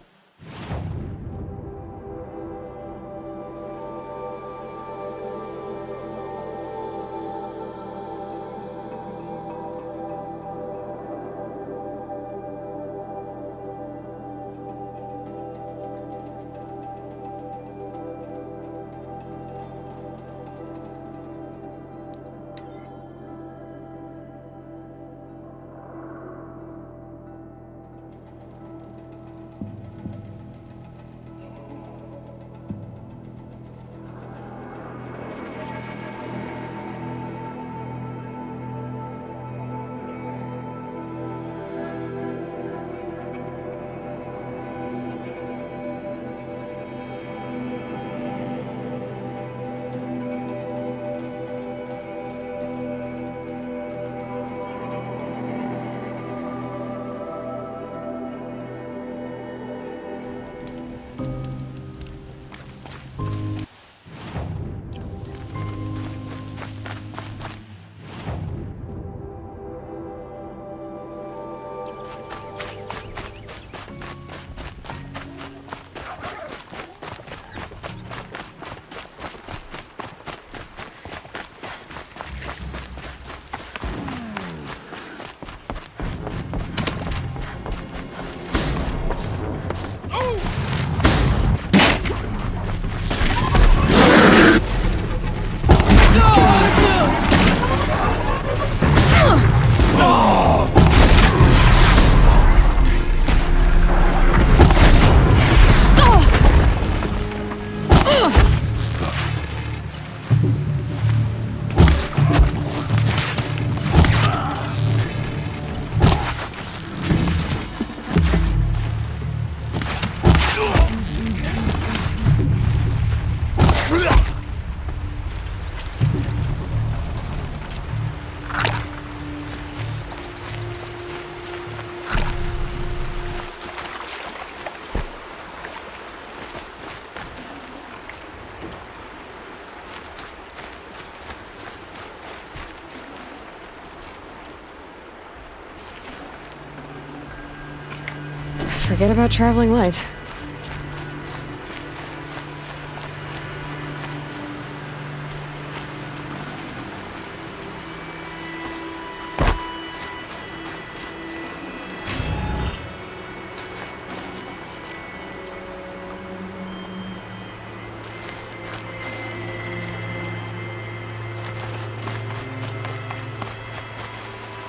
Forget about traveling light.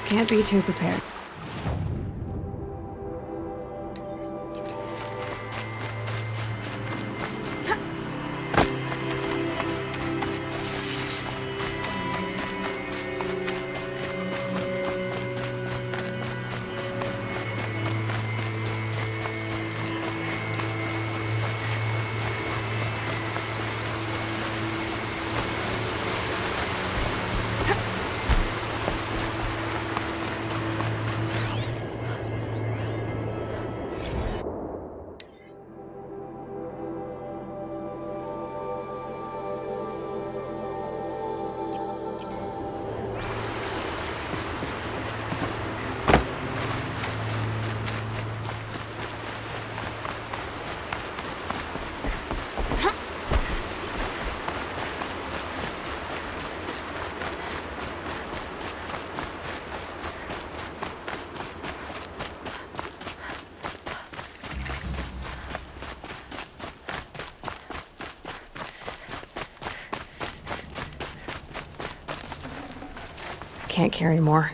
Can't be too prepared. Can't carry more.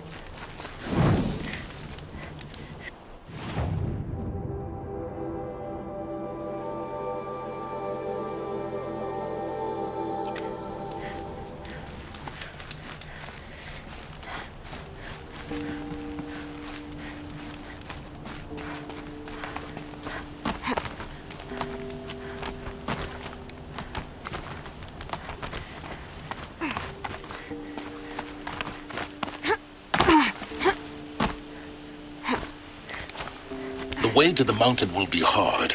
way to the mountain will be hard.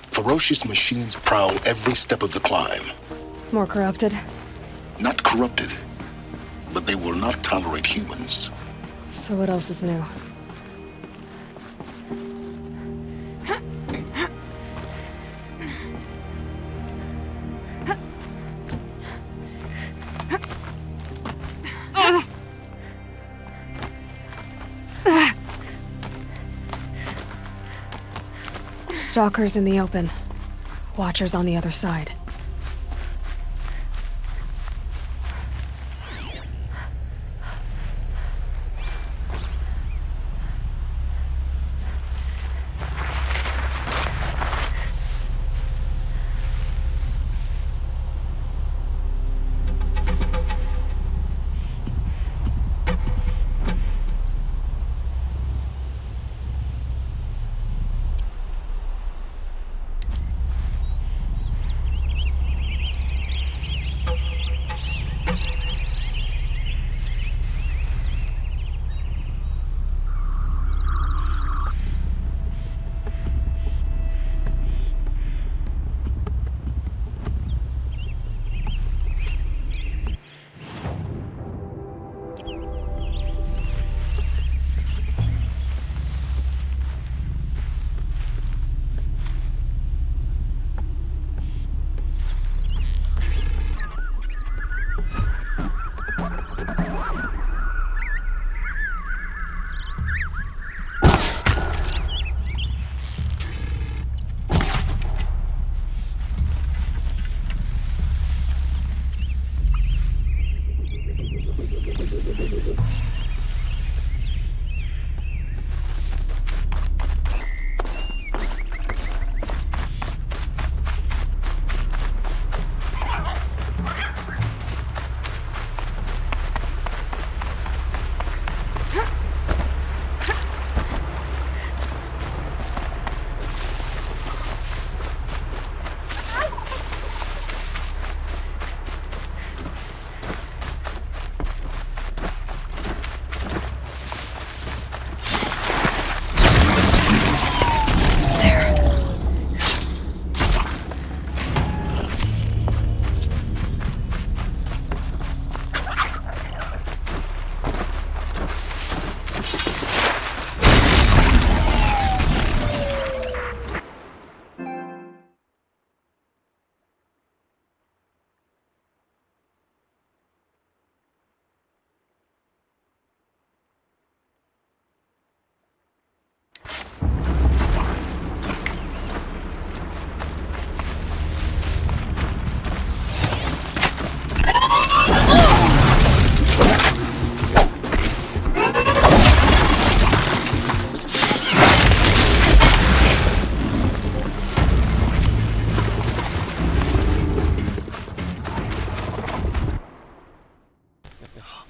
Ferocious machines prowl every step of the climb. More corrupted? Not corrupted, but they will not tolerate humans. So what else is new? Stalkers in the open. Watchers on the other side.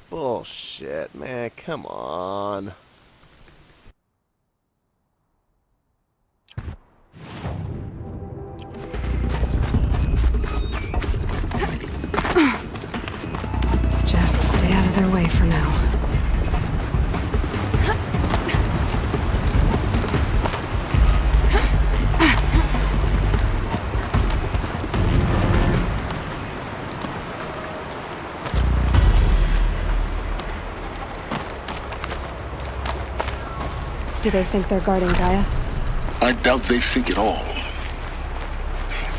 Bullshit, man, come on. Just stay out of their way for now. Do they think they're guarding Gaia? I doubt they think at all.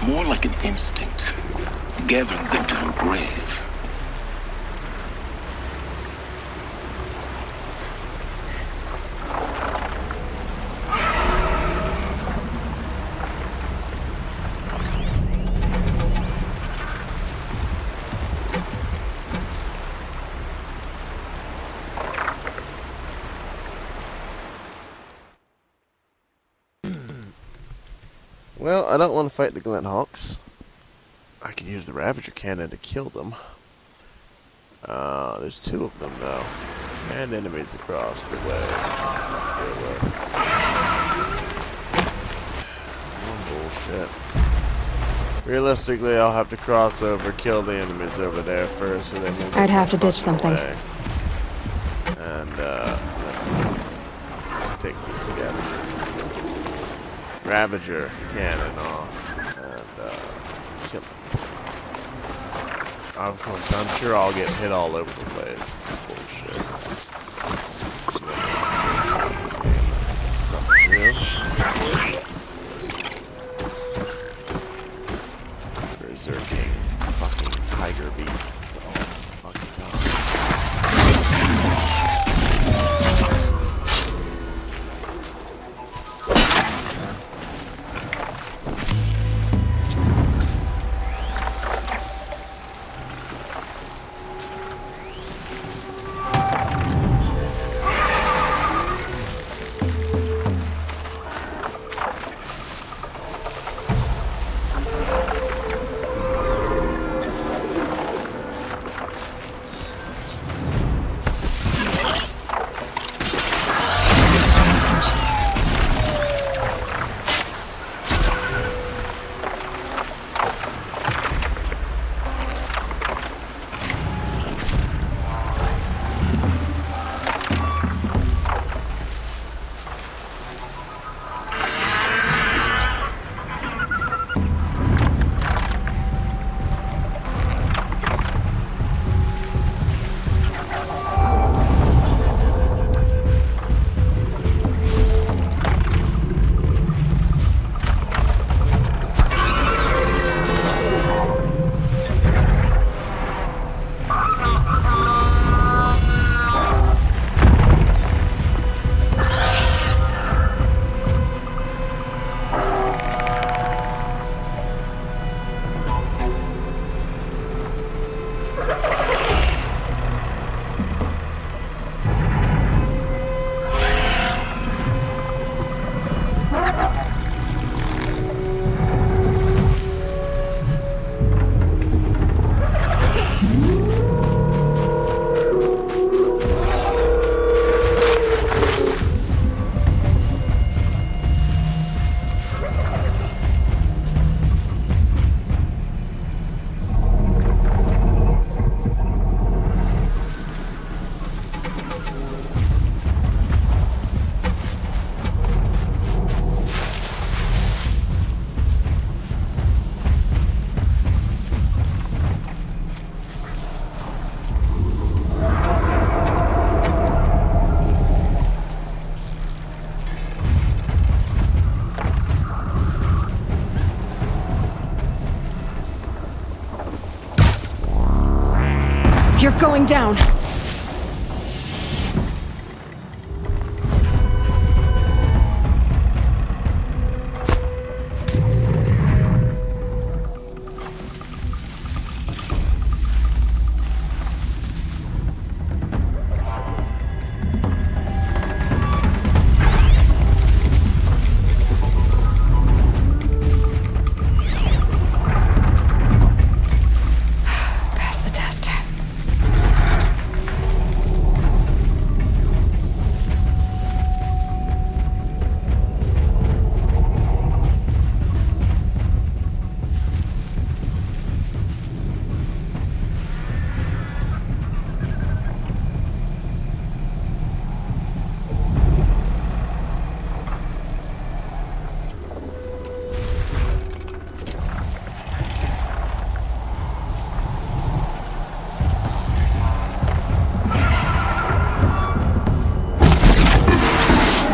More like an instinct, gathering them to her grave. Well, I don't want to fight the Glenthawks. I can use the Ravager cannon to kill them. There's two of them, though. And enemies across the way. Bullshit. Realistically, I'll have to cross over, kill the enemies over there first, and then we'll I'd have to ditch something. And, take this scavenger. Ravager cannon off and kill it. Of course, I'm sure I'll get hit all over the place. Bullshit. Just, this game sucks too. Berserking fucking tiger beast. It's all fucking tough. You're going down. Pass the test.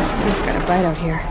Somebody's got a bite out here.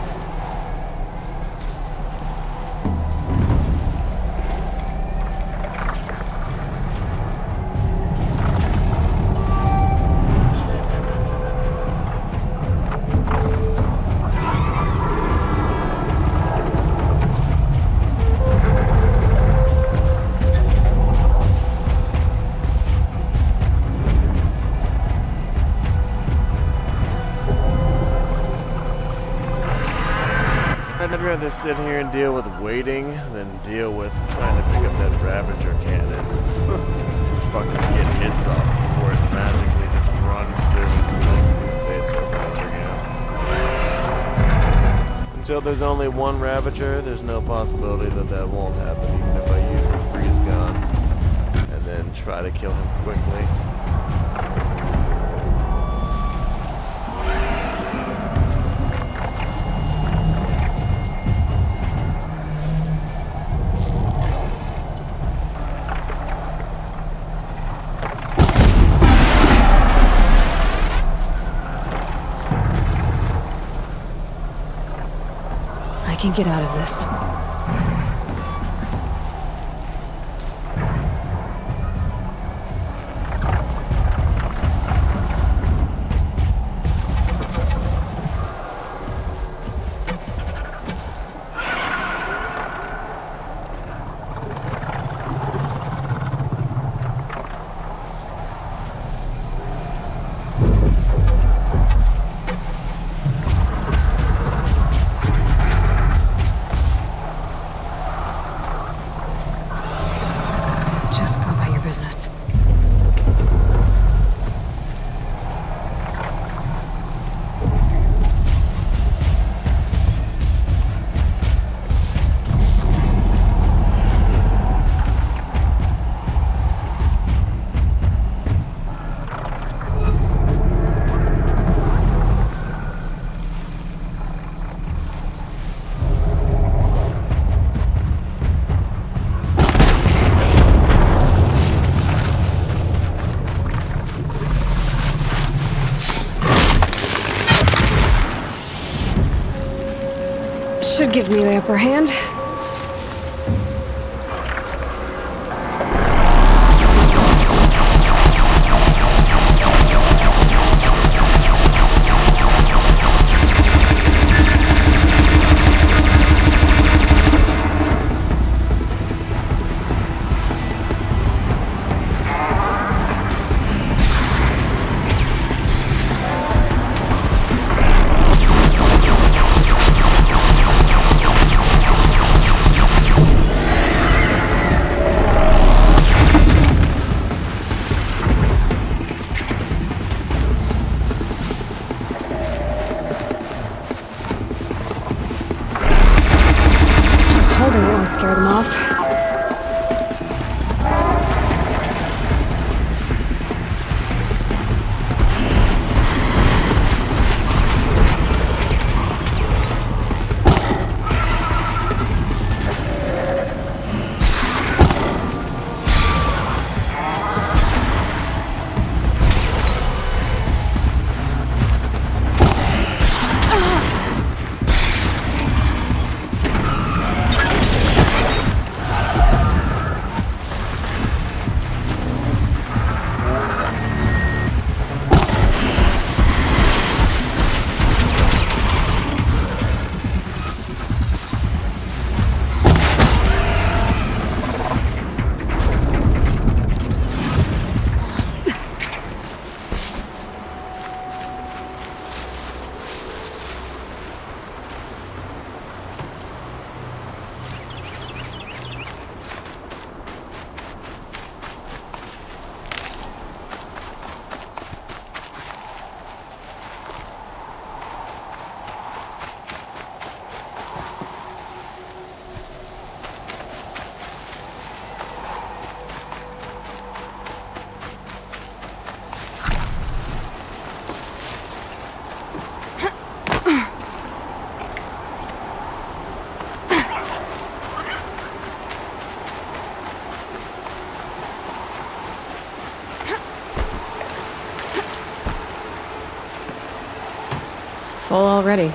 I'd rather sit here and deal with waiting than deal with trying to pick up that Ravager cannon. Fucking get hits off before it magically just runs through and slams me in the face over and over again. Until there's only one Ravager, there's no possibility that that won't happen, even if I use a freeze gun and then try to kill him quickly. can get out of this. Just go about your business. Should give me the upper hand. Holding it won't scare them off. Full already.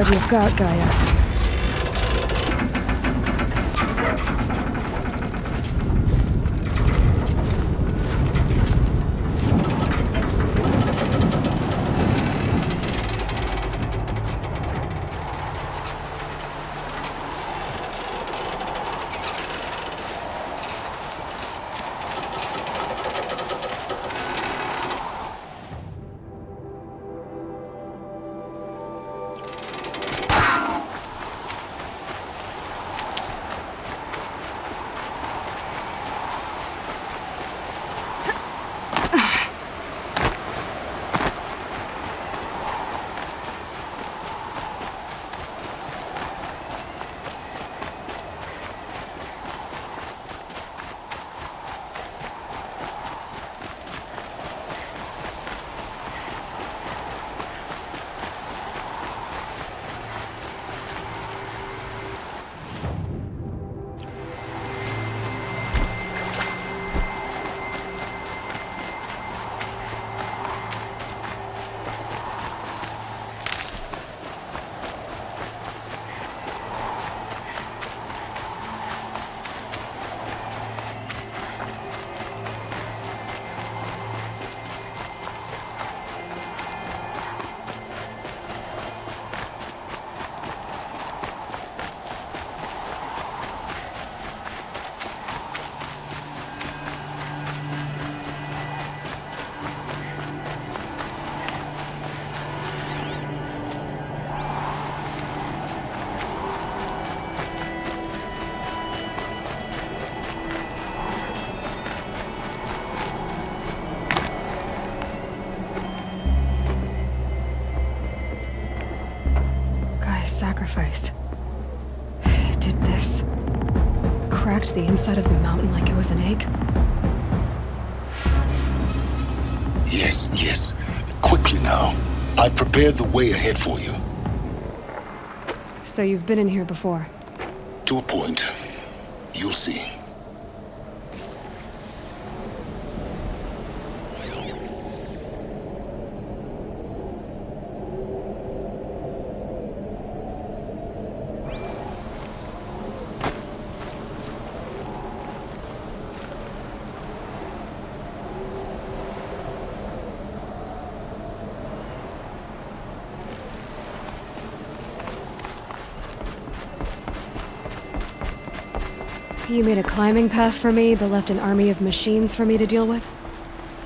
card you've got, Gaia. Sacrifice. It did this. Cracked the inside of the mountain like it was an egg. Yes, yes. Quickly now. I've prepared the way ahead for you. So you've been in here before? To a point. You'll see. You made a climbing path for me, but left an army of machines for me to deal with?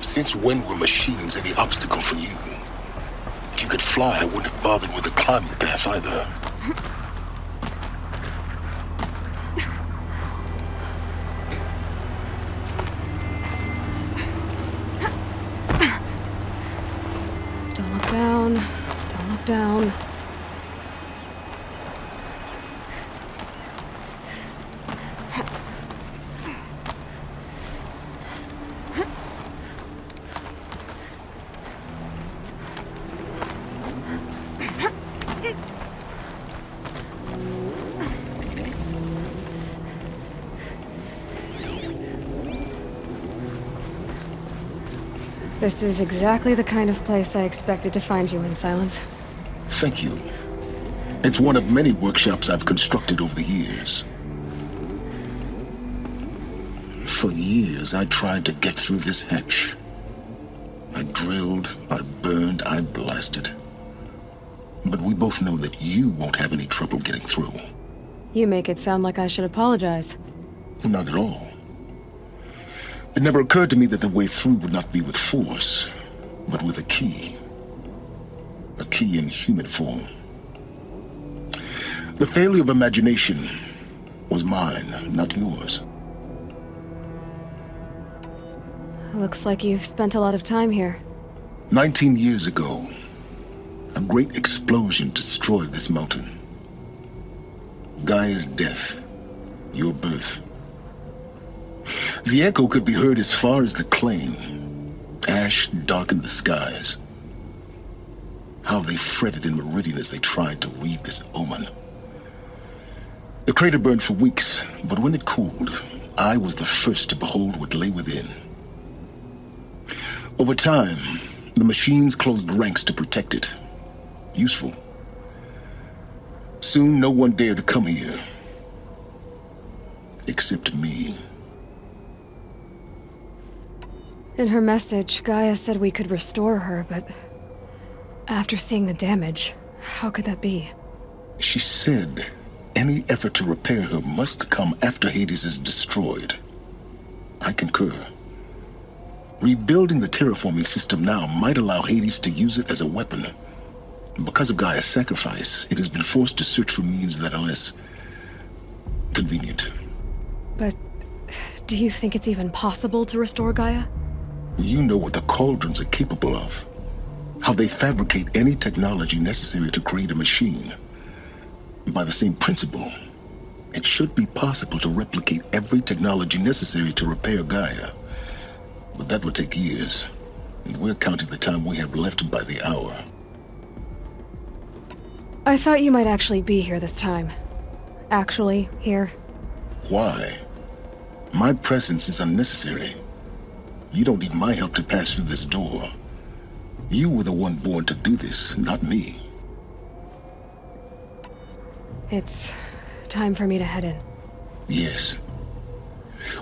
Since when were machines any obstacle for you? If you could fly, I wouldn't have bothered with a climbing path either. Don't look down. Don't look down. This is exactly the kind of place I expected to find you in, Silence. Thank you. It's one of many workshops I've constructed over the years. For years, I tried to get through this hatch. I drilled, I burned, I blasted. But we both know that you won't have any trouble getting through. You make it sound like I should apologize. Not at all. It never occurred to me that the way through would not be with force, but with a key. A key in human form. The failure of imagination was mine, not yours. Looks like you've spent a lot of time here. 19 years ago, a great explosion destroyed this mountain. Gaia's death, your birth. The echo could be heard as far as the claim. Ash darkened the skies. How they fretted in Meridian as they tried to read this omen. The crater burned for weeks, but when it cooled, I was the first to behold what lay within. Over time, the machines closed ranks to protect it. Useful. Soon no one dared to come here. Except me. In her message, Gaia said we could restore her, but after seeing the damage, how could that be? She said any effort to repair her must come after Hades is destroyed. I concur. Rebuilding the terraforming system now might allow Hades to use it as a weapon. Because of Gaia's sacrifice, it has been forced to search for means that are less convenient. But do you think it's even possible to restore Gaia? You know what the Cauldrons are capable of. How they fabricate any technology necessary to create a machine. By the same principle, it should be possible to replicate every technology necessary to repair Gaia. But that would take years, and we're counting the time we have left by the hour. I thought you might actually be here this time. Actually, here. Why? My presence is unnecessary. You don't need my help to pass through this door. You were the one born to do this, not me. It's time for me to head in. Yes.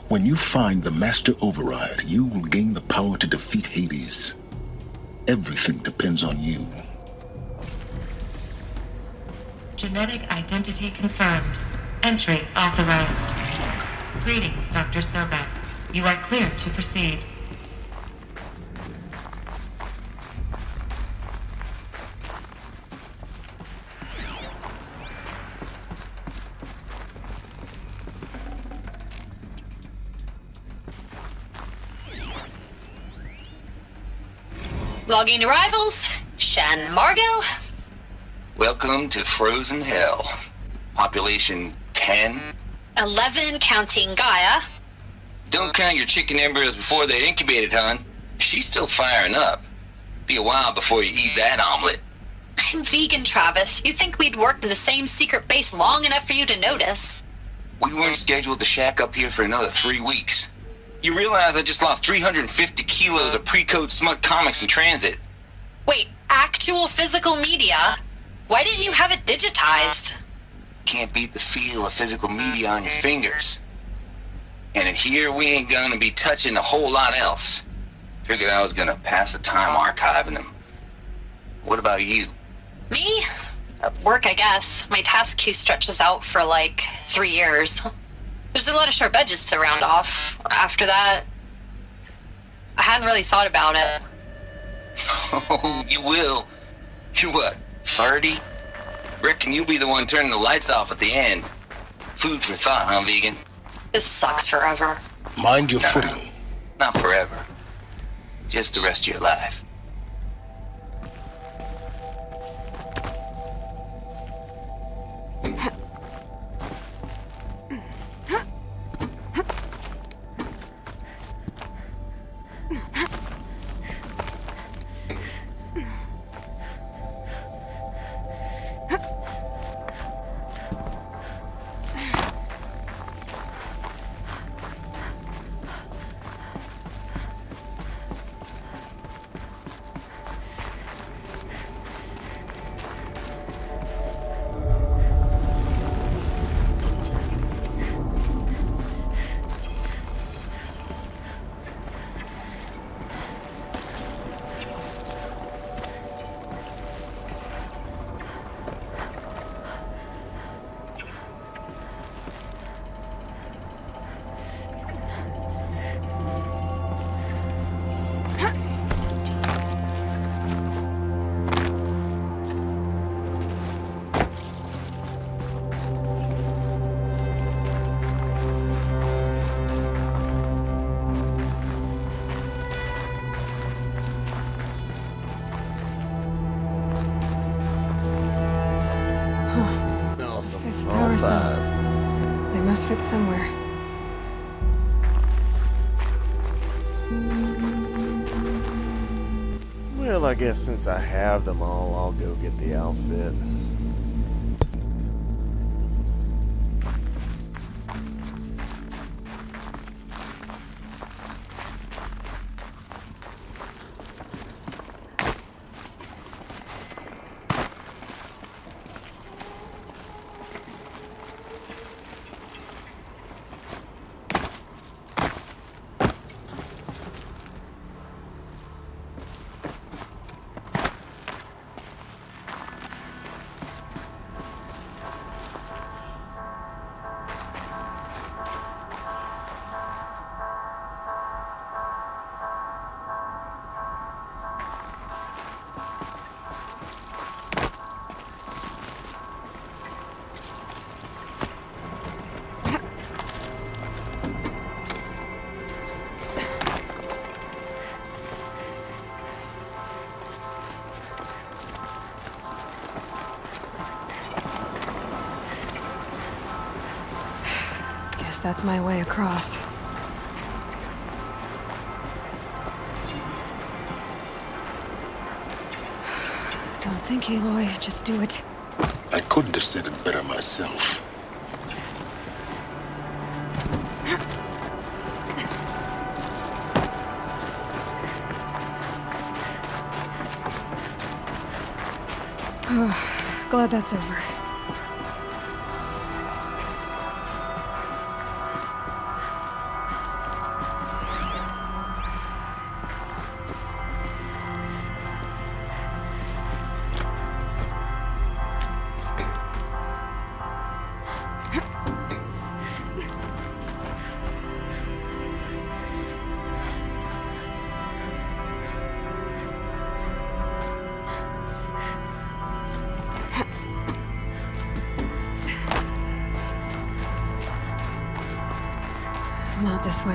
When you find the Master Override, you will gain the power to defeat Hades. Everything depends on you. Genetic identity confirmed. Entry authorized. Greetings, Dr. Sobek. You are cleared to proceed. Logging arrivals. Shan Margot. Welcome to Frozen Hell. Population 10. 11 counting Gaia. Don't count your chicken embryos before they're incubated, hon. She's still firing up. Be a while before you eat that omelet. I'm vegan, Travis. You think we'd worked in the same secret base long enough for you to notice? We weren't scheduled to shack up here for another 3 weeks. You realize I just lost 350 kilos of pre-code smut comics in transit. Wait, actual physical media? Why didn't you have it digitized? Can't beat the feel of physical media on your fingers. And in here, we ain't gonna be touching a whole lot else. Figured I was gonna pass the time archiving them. What about you? Me? Work, I guess. My task queue stretches out for like 3 years. There's a lot of sharp edges to round off. After that, I hadn't really thought about it. Oh, you will. You're what, 30? Reckon you'll be the one turning the lights off at the end. Food for thought, huh, vegan? This sucks forever. Mind your footing. Not forever. Just the rest of your life. Power cell. They must fit somewhere. Well, I guess since I have them all, I'll go get the outfit. guess that's my way across. Don't think, Aloy. Just do it. I couldn't have said it better myself. Glad that's over. Not this way.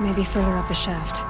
Maybe further up the shaft.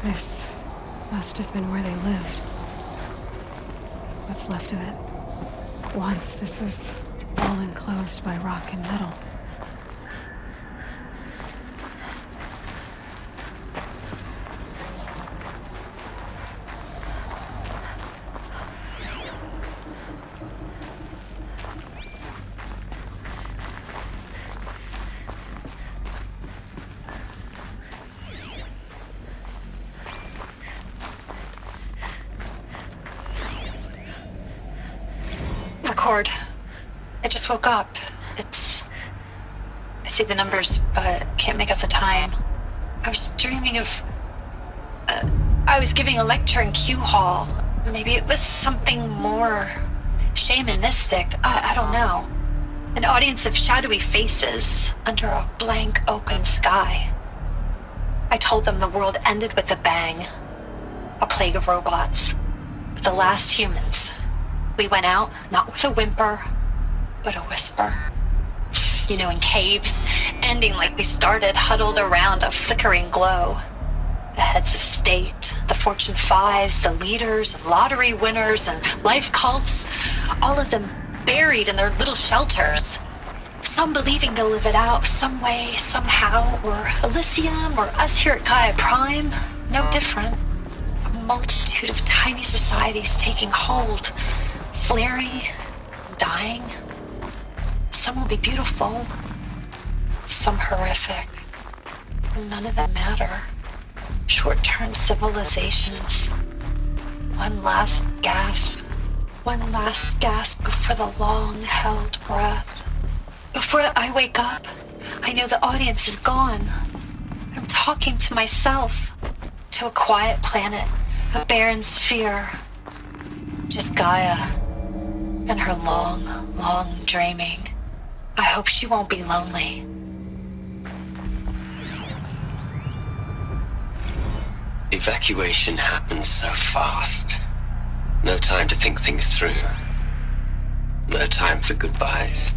This must have been where they lived. What's left of it. Once this was all enclosed by rock and metal. Record. I just woke up. I see the numbers, but can't make out the time. I was dreaming of... I was giving a lecture in Q Hall. Maybe it was something more shamanistic. I don't know. An audience of shadowy faces under a blank open sky. I told them the world ended with a bang. A plague of robots. But the last humans. We went out, not with a whimper, but a whisper. You know, in caves, ending like we started, huddled around a flickering glow. The heads of state, the Fortune 5s, the leaders, and lottery winners, and life cults, all of them buried in their little shelters. Some believing they'll live it out some way, somehow, or Elysium, or us here at Gaia Prime, no different. A multitude of tiny societies taking hold, flaring, dying. Some will be beautiful, some horrific. None of them matter. Short-term civilizations. One last gasp. One last gasp before the long-held breath. Before I wake up, I know the audience is gone. I'm talking to myself. To a quiet planet, a barren sphere. Just Gaia. And her long, long dreaming. I hope she won't be lonely. Evacuation happened so fast. No time to think things through. No time for goodbyes.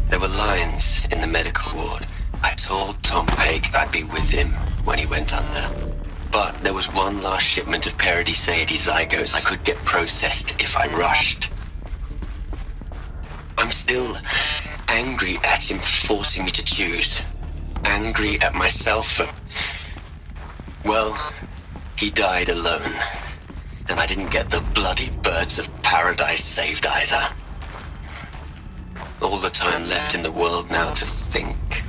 There were lines in the medical ward. I told Tom Pake I'd be with him when he went under. But there was one last shipment of Paradiseidae zygotes I could get processed if I rushed. I'm still angry at him for forcing me to choose. Angry at myself for... Well, he died alone. And I didn't get the bloody birds of paradise saved either. All the time left in the world now to think.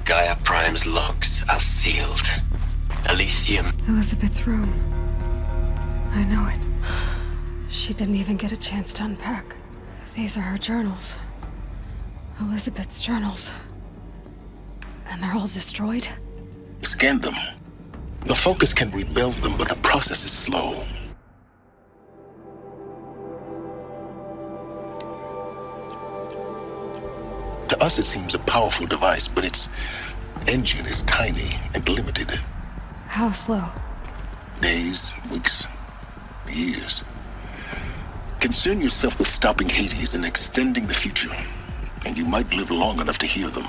Gaia Prime's logs are sealed. Elysium... Elizabeth's room. I know it. She didn't even get a chance to unpack. These are her journals. Elizabeth's journals. And they're all destroyed? Scan them. The Focus can rebuild them, but the process is slow. To us, it seems a powerful device, but its engine is tiny and limited. How slow? Days, weeks, years. Concern yourself with stopping Hades and extending the future, and you might live long enough to hear them.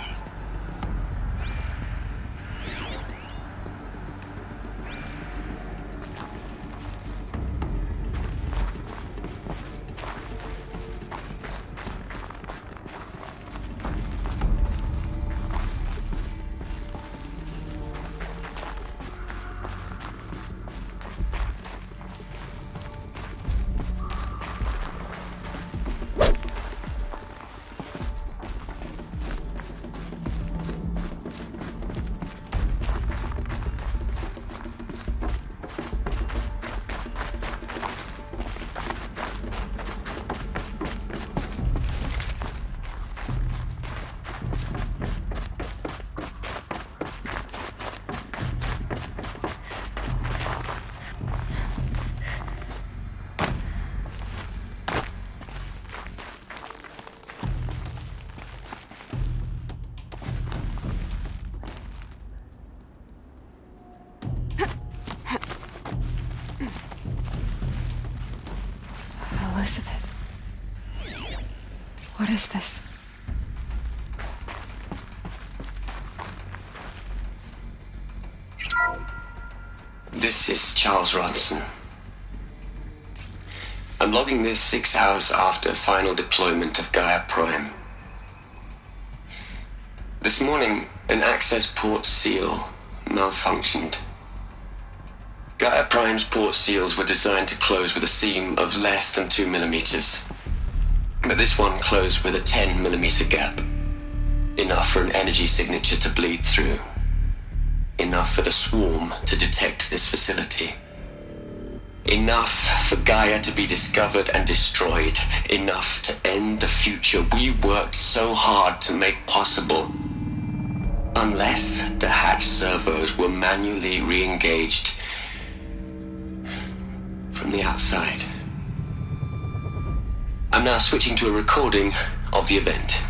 Elizabeth. What is this? This is Charles Ronson. I'm logging this 6 hours after final deployment of Gaia Prime. This morning, an access port seal malfunctioned. Gaia Prime's port seals were designed to close with a seam of less than 2 millimeters. But this one closed with a 10 millimeter gap. Enough for an energy signature to bleed through. Enough for the swarm to detect this facility. Enough for Gaia to be discovered and destroyed. Enough to end the future we worked so hard to make possible. Unless the hatch servos were manually re-engaged from the outside. I'm now switching to a recording of the event.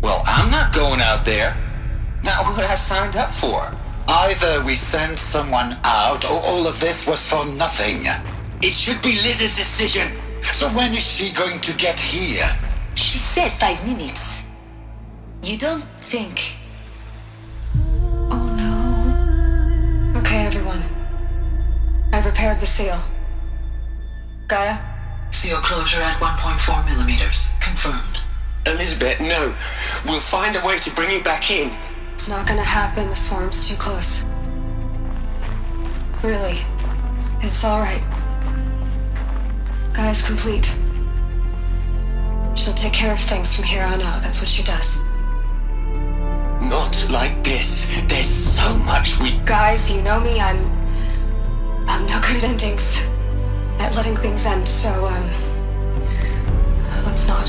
Well, I'm not going out there. Not what I signed up for. Either we send someone out, or all of this was for nothing. It should be Liz's decision. So when is she going to get here? She said 5 minutes. You don't think... Okay, everyone. I've repaired the seal. Gaia? Seal closure at 1.4 millimeters. Confirmed. Elizabeth, no. We'll find a way to bring you back in. It's not gonna happen. The swarm's too close. Really. It's alright. Gaia's complete. She'll take care of things from here on out. That's what she does. Not like this. There's so much we... Guys, you know me. I'm no good at endings. At letting things end, so, let's not.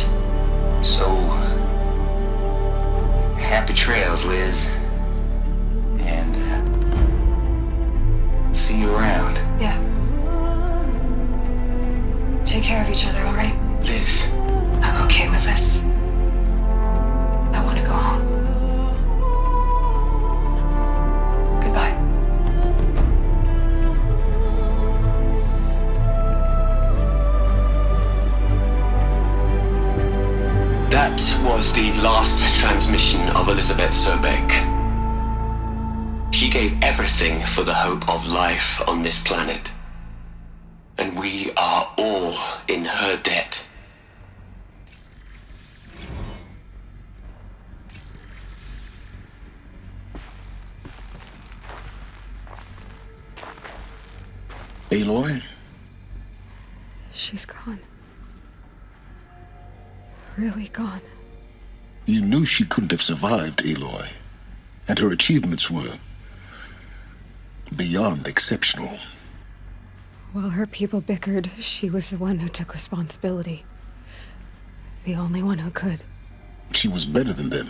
So... happy trails, Liz. And, see you around. Yeah. Take care of each other, alright? Liz. I'm okay with this. I want to go home. Goodbye. That was the last transmission of Elizabeth Sobek. She gave everything for the hope of life on this planet. And we are all in her debt. Aloy? She's gone. Really gone. You knew she couldn't have survived, Aloy. And her achievements were beyond exceptional. While her people bickered, she was the one who took responsibility. The only one who could. She was better than them.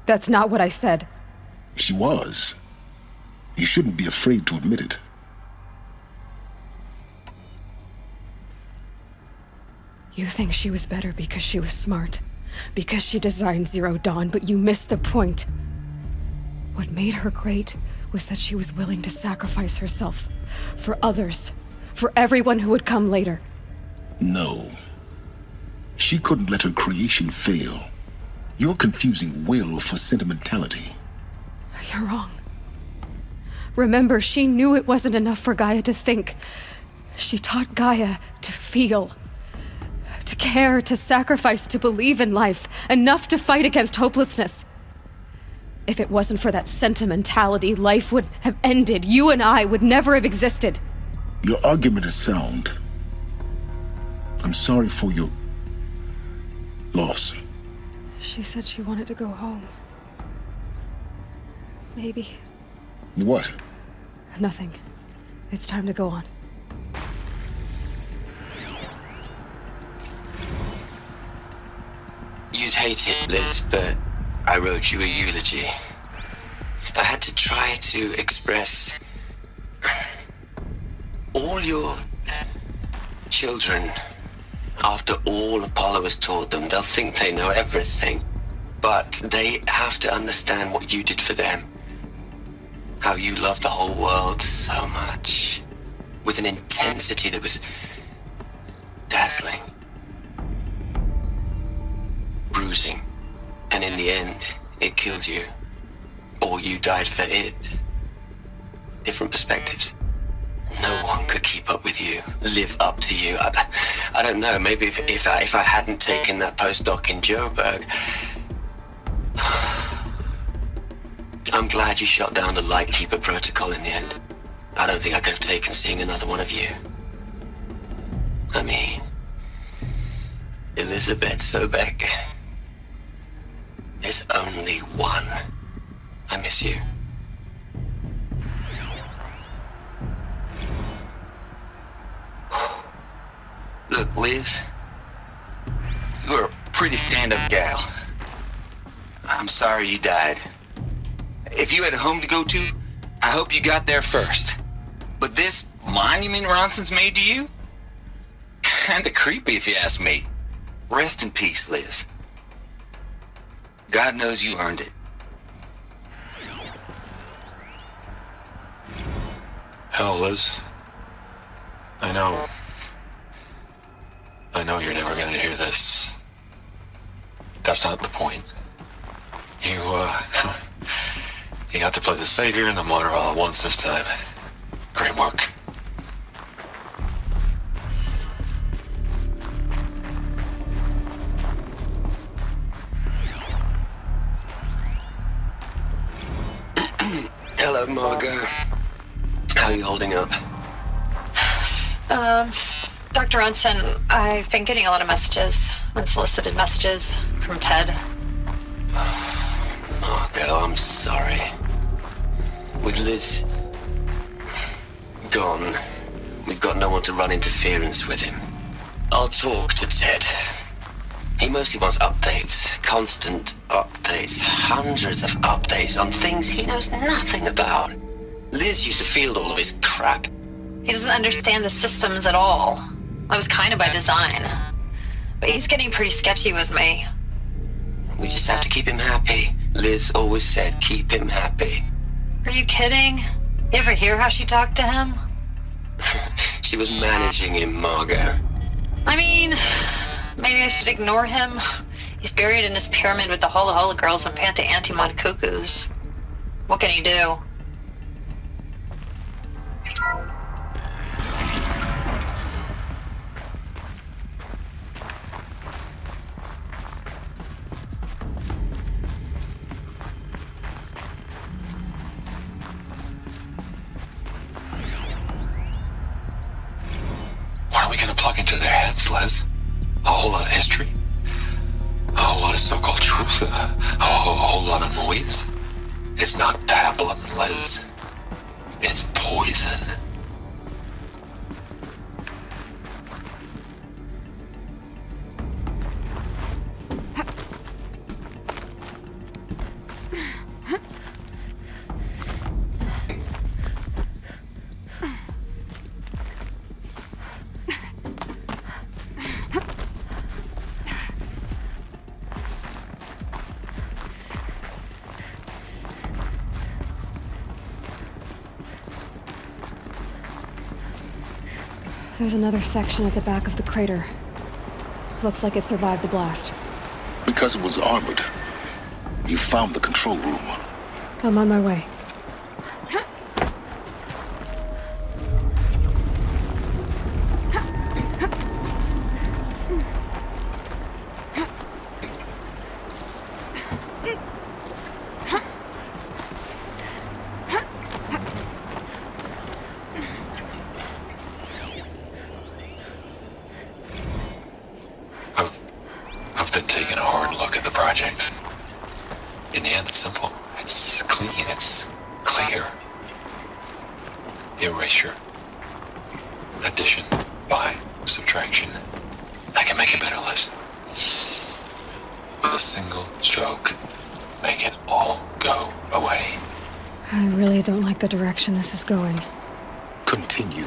That's not what I said. She was. You shouldn't be afraid to admit it. You think she was better because she was smart, because she designed Zero Dawn, but you missed the point. What made her great was that she was willing to sacrifice herself for others, for everyone who would come later. No. She couldn't let her creation fail. You're confusing will for sentimentality. You're wrong. Remember, she knew it wasn't enough for Gaia to think. She taught Gaia to feel, to care, to sacrifice, to believe in life, enough to fight against hopelessness. If it wasn't for that sentimentality, life would have ended. You and I would never have existed. Your argument is sound. I'm sorry for your loss. She said she wanted to go home. Maybe. What? Nothing. It's time to go on. You'd hate it, Liz, but I wrote you a eulogy. I had to try to express all your children. After all Apollo has taught them, they'll think they know everything. But they have to understand what you did for them. How you loved the whole world so much. With an intensity that was dazzling. Bruising. And in the end, it killed you. Or you died for it. Different perspectives. No one could keep up with you, live up to you. I don't know, maybe if I hadn't taken that postdoc in Joburg. I'm glad you shot down the Lightkeeper protocol in the end. I don't think I could have taken seeing another one of you. I mean, Elizabeth Sobek. There's only one. I miss you. Look, Liz, you're a pretty stand-up gal. I'm sorry you died. If you had a home to go to, I hope you got there first. But this monument Ronson's made to you? Kinda creepy if you ask me. Rest in peace, Liz. God knows you earned it. Hell, Liz. I know you're never gonna hear this. That's not the point. You got to play the savior and the martyr all at once this time. Great work. Hello, Margot. How are you holding up? Dr. Ronson, I've been getting a lot of messages, unsolicited messages from Ted. Margot, I'm sorry. With Liz gone, we've got no one to run interference with him. I'll talk to Ted. He mostly wants updates, constant updates, hundreds of updates on things he knows nothing about. Liz used to field all of his crap. He doesn't understand the systems at all. That was kind of by design. But he's getting pretty sketchy with me. We just have to keep him happy. Liz always said, keep him happy. Are you kidding? You ever hear how she talked to him? She was managing him, Margot. I mean, maybe I should ignore him. He's buried in his pyramid with the Hola Hola girls and Panta Antimod cuckoos. What can he do? What are we gonna plug into their heads, Les? A whole lot of history? A whole lot of so-called truth? A whole lot of noise? It's not pablum, Les. It's poison. There's another section at the back of the crater. Looks like it survived the blast. Because it was armored. You found the control room. I'm on my way. I've been taking a hard look at the project. In the end, it's simple. It's clean. It's clear. Erasure. Addition. By. Subtraction. I can make it better, Liz. With a single stroke, make it all go away. I really don't like the direction this is going. Continue.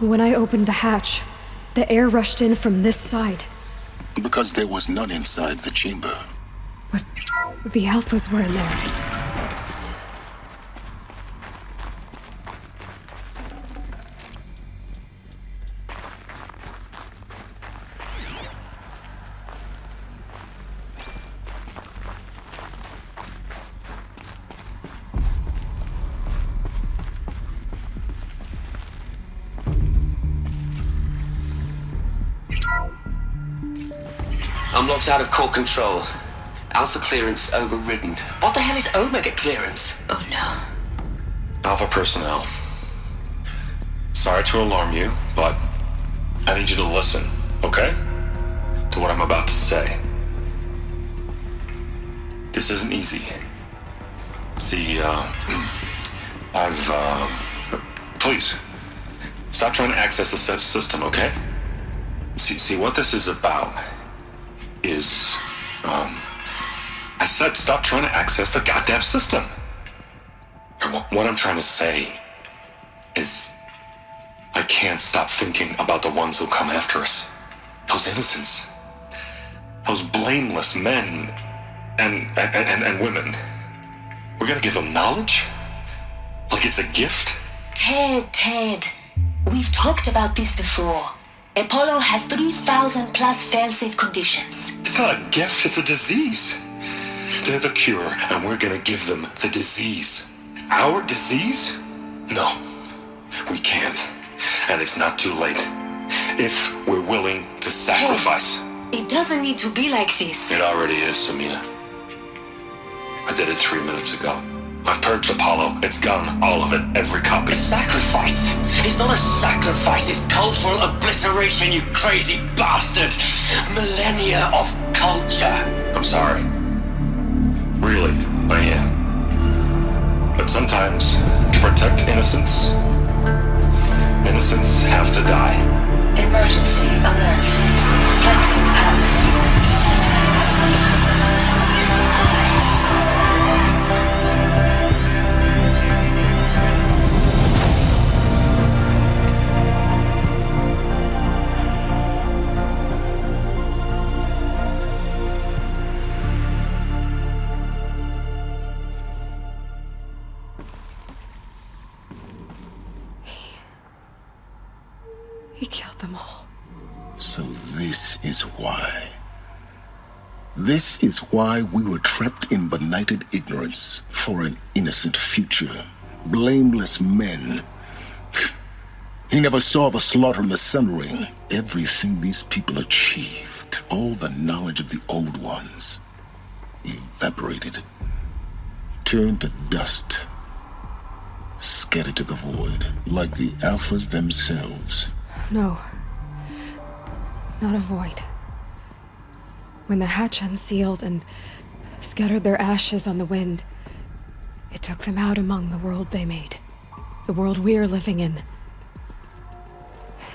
When I opened the hatch, the air rushed in from this side. Because there was none inside the chamber. But the Alphas were in there. I'm locked out of core control. Alpha clearance overridden. What the hell is Omega clearance? Oh no. Alpha personnel. Sorry to alarm you, but I need you to listen, okay? To what I'm about to say. This isn't easy. See, please, stop trying to access the system, okay? See, what this is about is, I said stop trying to access the goddamn system. What I'm trying to say is, I can't stop thinking about the ones who come after us. Those innocents. Those blameless men and women. We're gonna give them knowledge? Like it's a gift? Ted. We've talked about this before. Apollo has 3,000 plus fail-safe conditions. It's not a gift, it's a disease. They're the cure, and we're gonna give them the disease. Our disease? No, we can't. And it's not too late. If we're willing to sacrifice. Ted, it doesn't need to be like this. It already is, Samina. I did it 3 minutes ago. I've purged Apollo. It's gone. All of it. Every copy. Sacrifice? It's not a sacrifice, it's cultural obliteration, you crazy bastard! Millennia of culture! I'm sorry. Really, I am. But sometimes, to protect innocence, innocents have to die. Emergency alert. Planting atmosphere. this is why. This is why we were trapped in benighted ignorance for an innocent future. Blameless men. He never saw the slaughter in the Sun Ring. Everything these people achieved, all the knowledge of the old ones, evaporated, turned to dust, scattered to the void, like the Alphas themselves. No. Not a void. When the hatch unsealed and scattered their ashes on the wind, it took them out among the world they made. The world we're living in.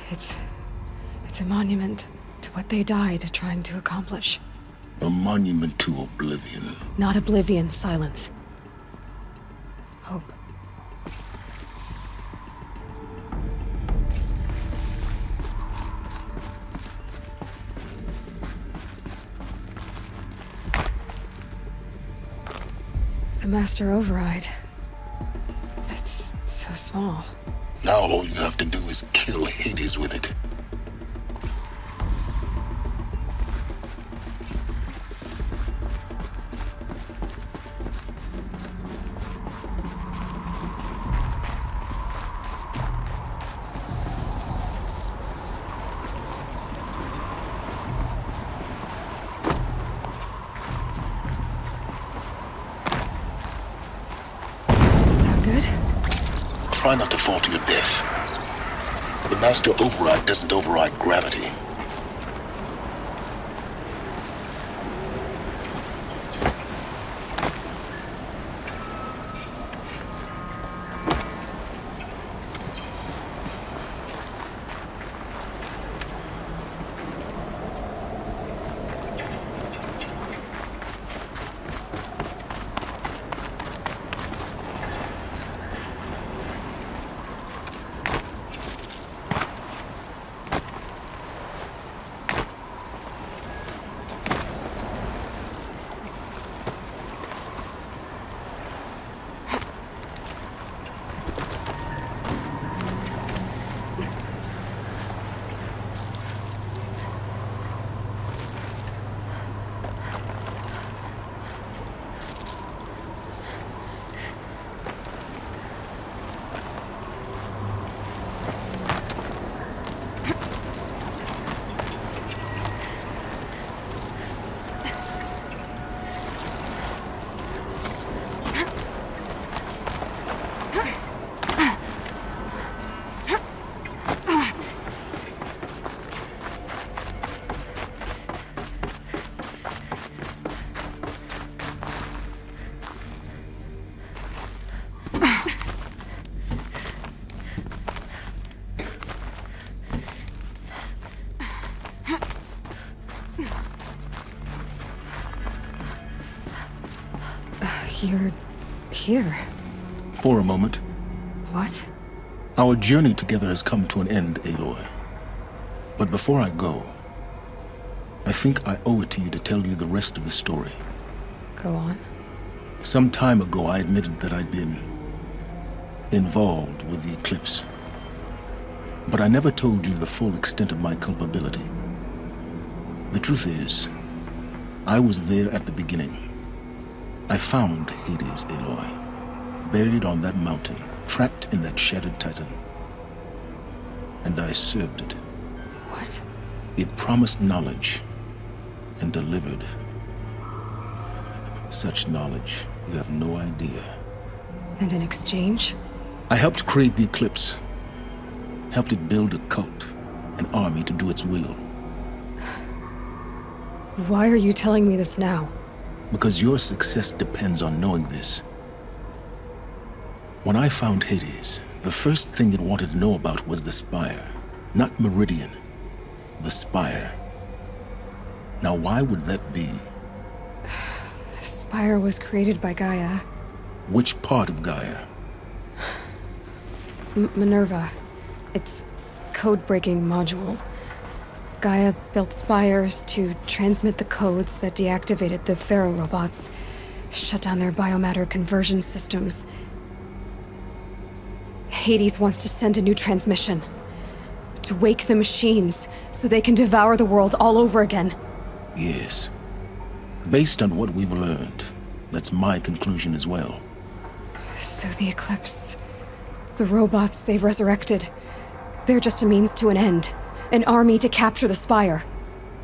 It's a monument to what they died trying to accomplish. A monument to oblivion. Not oblivion, silence. Hope. The Master Override. It's so small. Now all you have to do is kill Hades with it. Try not to fall to your death. The Master Override doesn't override gravity. You're here. For a moment. What? Our journey together has come to an end, Aloy. But before I go, I think I owe it to you to tell you the rest of the story. Go on. Some time ago, I admitted that I'd been involved with the Eclipse. But I never told you the full extent of my culpability. The truth is, I was there at the beginning. I found Hades, Aloy, buried on that mountain, trapped in that shattered titan. And I served it. What? It promised knowledge and delivered. Such knowledge, you have no idea. And in exchange? I helped create the Eclipse. Helped it build a cult, an army to do its will. Why are you telling me this now? Because your success depends on knowing this. When I found Hades, the first thing it wanted to know about was the Spire. Not Meridian. The Spire. Now why would that be? The Spire was created by Gaia. Which part of Gaia? Minerva. Its code-breaking module. Gaia built spires to transmit the codes that deactivated the Pharaoh robots, shut down their biomatter conversion systems. Hades wants to send a new transmission To wake the machines, so they can devour the world all over again. Yes. Based on what we've learned, that's my conclusion as well. So the Eclipse... the robots they've resurrected... they're just a means to an end. An army to capture the Spire.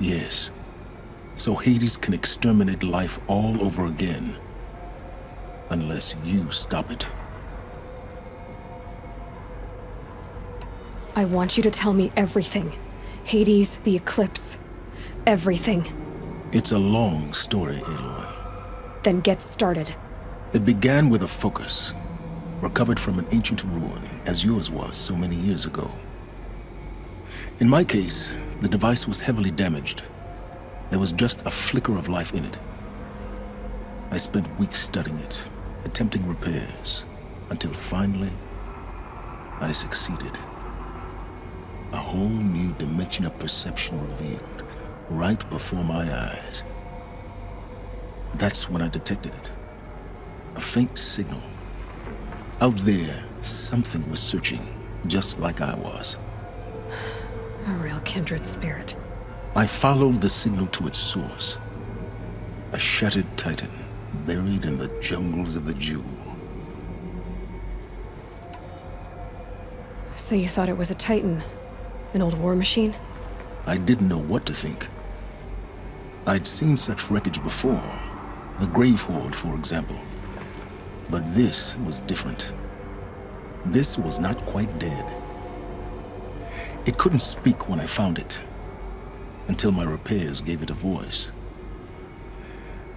Yes. So Hades can exterminate life all over again. Unless you stop it. I want you to tell me everything. Hades, the Eclipse. Everything. It's a long story, Aloy. Then get started. It began with a focus, recovered from an ancient ruin, as yours was so many years ago. In my case, the device was heavily damaged. There was just a flicker of life in it. I spent weeks studying it, attempting repairs, until finally, I succeeded. A whole new dimension of perception revealed, right before my eyes. That's when I detected it. A faint signal. Out there, something was searching, just like I was. A real kindred spirit. I followed the signal to its source. A shattered titan, buried in the jungles of the Jewel. So you thought it was a Titan? An old war machine? I didn't know what to think. I'd seen such wreckage before. The Grave Horde, for example. But this was different. This was not quite dead. It couldn't speak when I found it, until my repairs gave it a voice.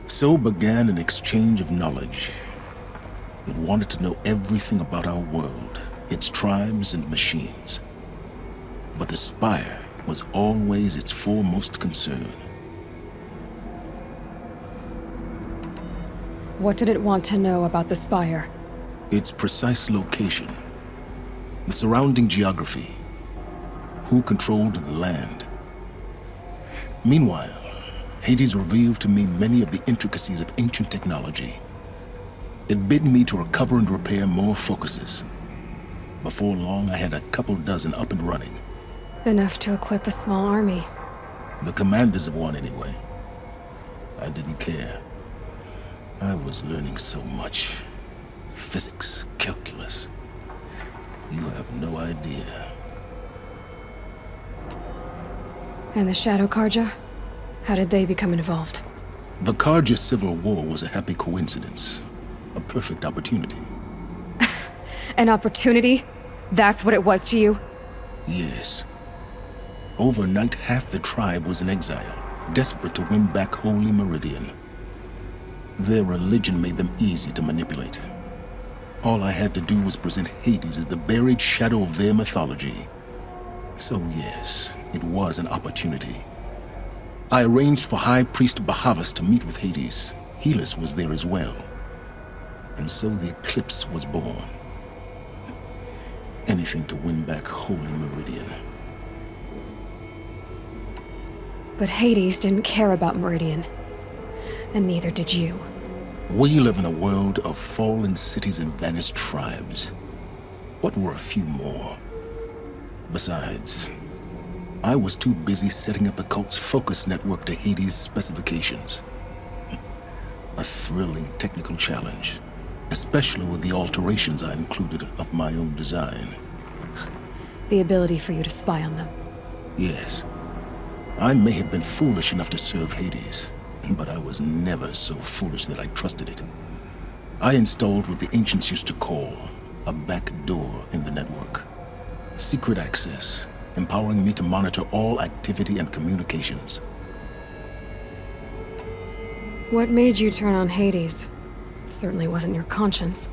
So began an exchange of knowledge. It wanted to know everything about our world, its tribes and machines. But the Spire was always its foremost concern. What did it want to know about the Spire? Its precise location, the surrounding geography, who controlled the land. Meanwhile, Hades revealed to me many of the intricacies of ancient technology. It bid me to recover and repair more focuses. Before long, I had a couple dozen up and running. Enough to equip a small army. The commanders of one, anyway. I didn't care. I was learning so much. Physics, calculus. You have no idea. And the Shadow Carja? How did they become involved? The Carja Civil War was a happy coincidence. A perfect opportunity. An opportunity? That's what it was to you? Yes. Overnight, half the tribe was in exile, desperate to win back Holy Meridian. Their religion made them easy to manipulate. All I had to do was present Hades as the buried shadow of their mythology. So yes, it was an opportunity. I arranged for High Priest Bahavas to meet with Hades. Helis was there as well. And so the Eclipse was born. Anything to win back Holy Meridian. But Hades didn't care about Meridian. And neither did you. We live in a world of fallen cities and vanished tribes. What were a few more? Besides, I was too busy setting up the cult's focus network to Hades' specifications. A thrilling technical challenge, especially with the alterations I included of my own design. The ability for you to spy on them. Yes. I may have been foolish enough to serve Hades, but I was never so foolish that I trusted it. I installed what the ancients used to call a back door in the network. Secret access, empowering me to monitor all activity and communications. What made you turn on Hades? It certainly wasn't your conscience.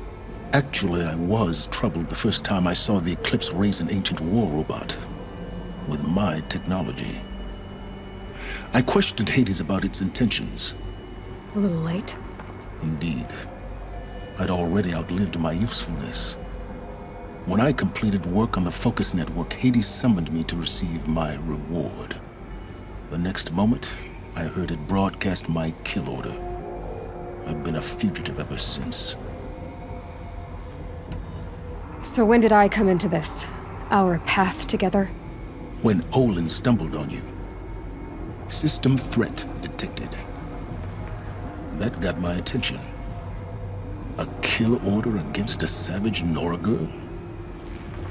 Actually, I was troubled the first time I saw the Eclipse raise an ancient war robot with my technology. I questioned Hades about its intentions. A little late. Indeed. I'd already outlived my usefulness. When I completed work on the Focus Network, Hades summoned me to receive my reward. The next moment, I heard it broadcast my kill order. I've been a fugitive ever since. So when did I come into this? Our path together? when Olin stumbled on you. System threat detected. That got my attention. A kill order against a savage Nora girl?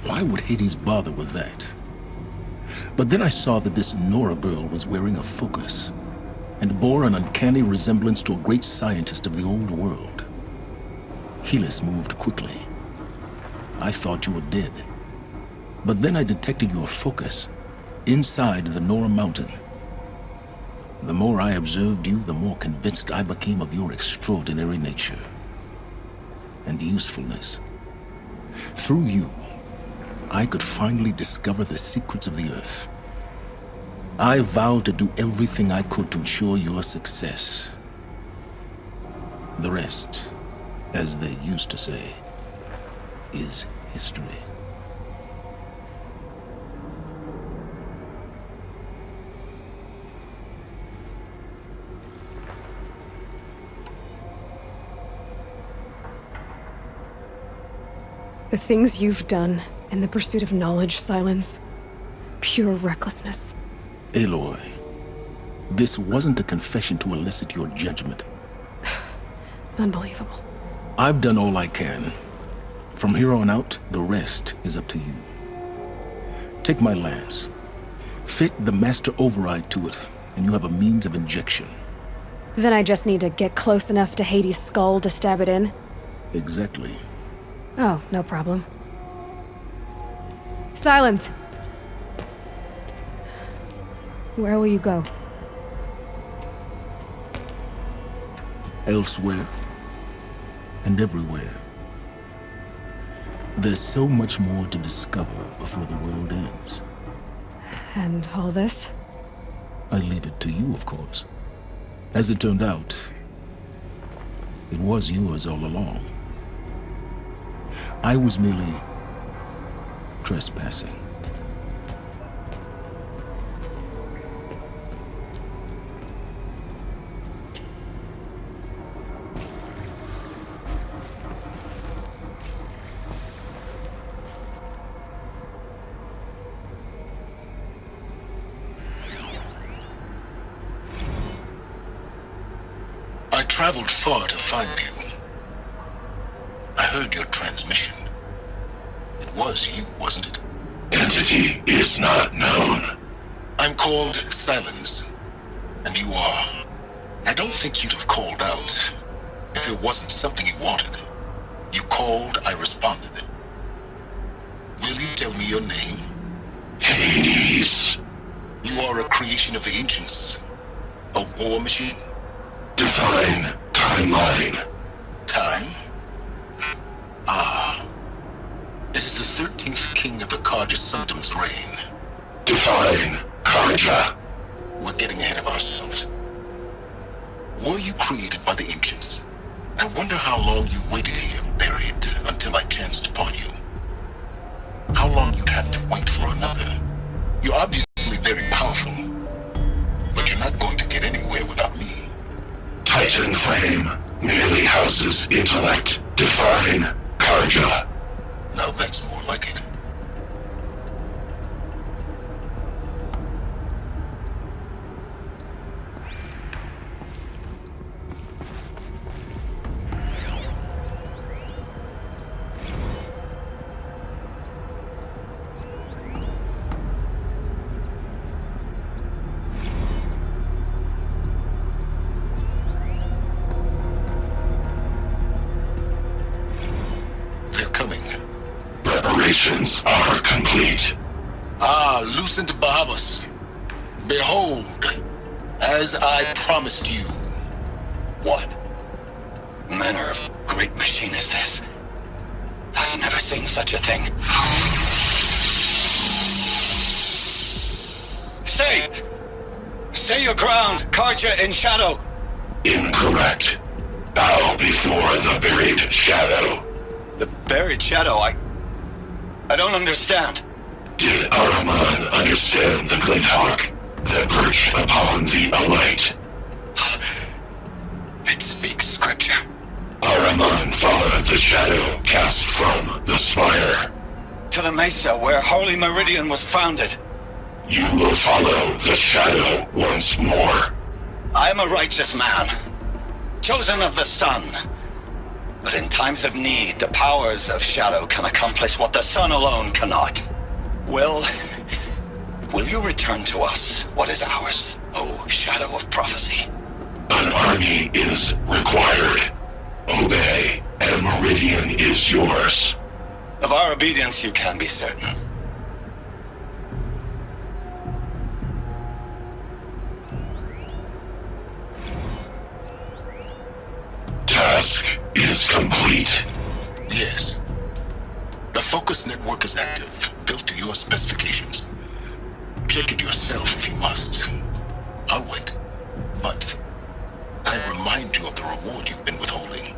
Why would Hades bother with that? But then I saw that this Nora girl was wearing a focus and bore an uncanny resemblance to a great scientist of the old world. Helis moved quickly. I thought you were dead. But then I detected your focus inside the Nora mountain. The more I observed you, the more convinced I became of your extraordinary nature and usefulness. Through you, I could finally discover the secrets of the Earth. I vowed to do everything I could to ensure your success. The rest, as they used to say, is history. The things you've done in the pursuit of knowledge, Silence. Pure recklessness. Aloy, this wasn't a confession to elicit your judgment. Unbelievable. I've done all I can. From here on out, the rest is up to you. Take my lance. Fit the master override to it, and you have a means of injection. Then I just need to get close enough to Hades' skull to stab it in? Exactly. Oh, no problem. Silence! Where will you go? Elsewhere. And everywhere. There's so much more to discover before the world ends. And all this? I leave it to you, of course. As it turned out, it was yours all along. I was merely trespassing. I traveled far to find you. I heard your transmission. It was you, wasn't it? Entity is not known. I'm called Silence, and you are. I don't think you'd have called out if it wasn't something you wanted. You called, I responded. Will you tell me your name? Hades. You are a creation of the ancients. A war machine? Define timeline. Time? Ah. It is the 13th king of the Carja Sundom's reign. Define Carja. We're getting ahead of ourselves. Were you created by the ancients? I wonder how long you waited here, buried, until I chanced upon you. How long you'd have to wait for another. You're obviously very powerful, but you're not going to get anywhere without me. Titan Flame merely houses intellect. Define Carja. Now that's more like it. Preparations are complete. Ah, Lucent Bahavas. Behold, as I promised you. What manner of great machine is this? I've never seen such a thing. Stay! Stay your ground, Carja in shadow! Incorrect. Bow before the buried shadow. The buried shadow? I don't understand. Did Ahriman understand the Glinthawk that perched upon the Alight? It speaks scripture. Ahriman followed the shadow cast from the spire. To the mesa where Holy Meridian was founded. You will follow the shadow once more. I am a righteous man, chosen of the sun. But in times of need, the powers of shadow can accomplish what the sun alone cannot. Will you return to us what is ours, O shadow of prophecy? An army is required. Obey, and Meridian is yours. Of our obedience you can be certain. Task is complete. Yes. The Focus network is active, built to your specifications. Check it yourself if you must. I'll wait. But I remind you of the reward you've been withholding.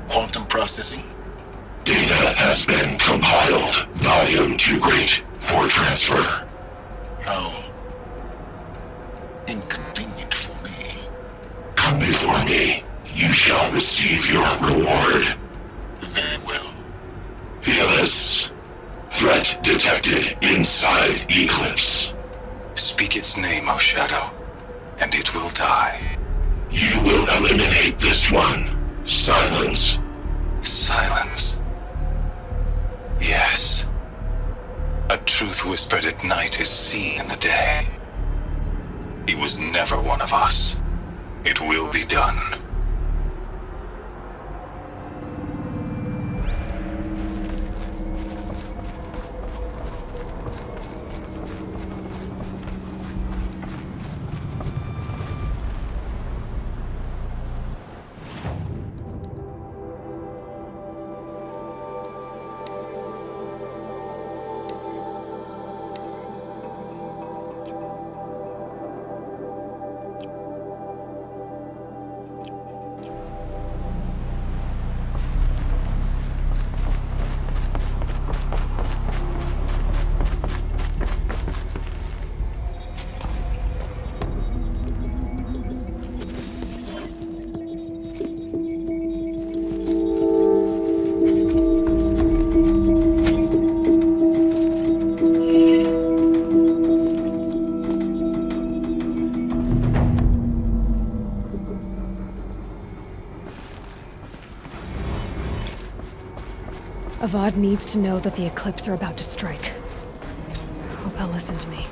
Quantum processing? Data has been compiled. Volume too great for transfer. How inconvenient for me. Come before me. You shall receive your reward. Very well. Helis. Threat detected inside Eclipse. Speak its name, O Shadow, and it will die. You will eliminate this one. Silence. Silence. Yes. A truth whispered at night is seen in the day. He was never one of us. It will be done. Avad needs to know that the Eclipse are about to strike. Hope he'll listen to me.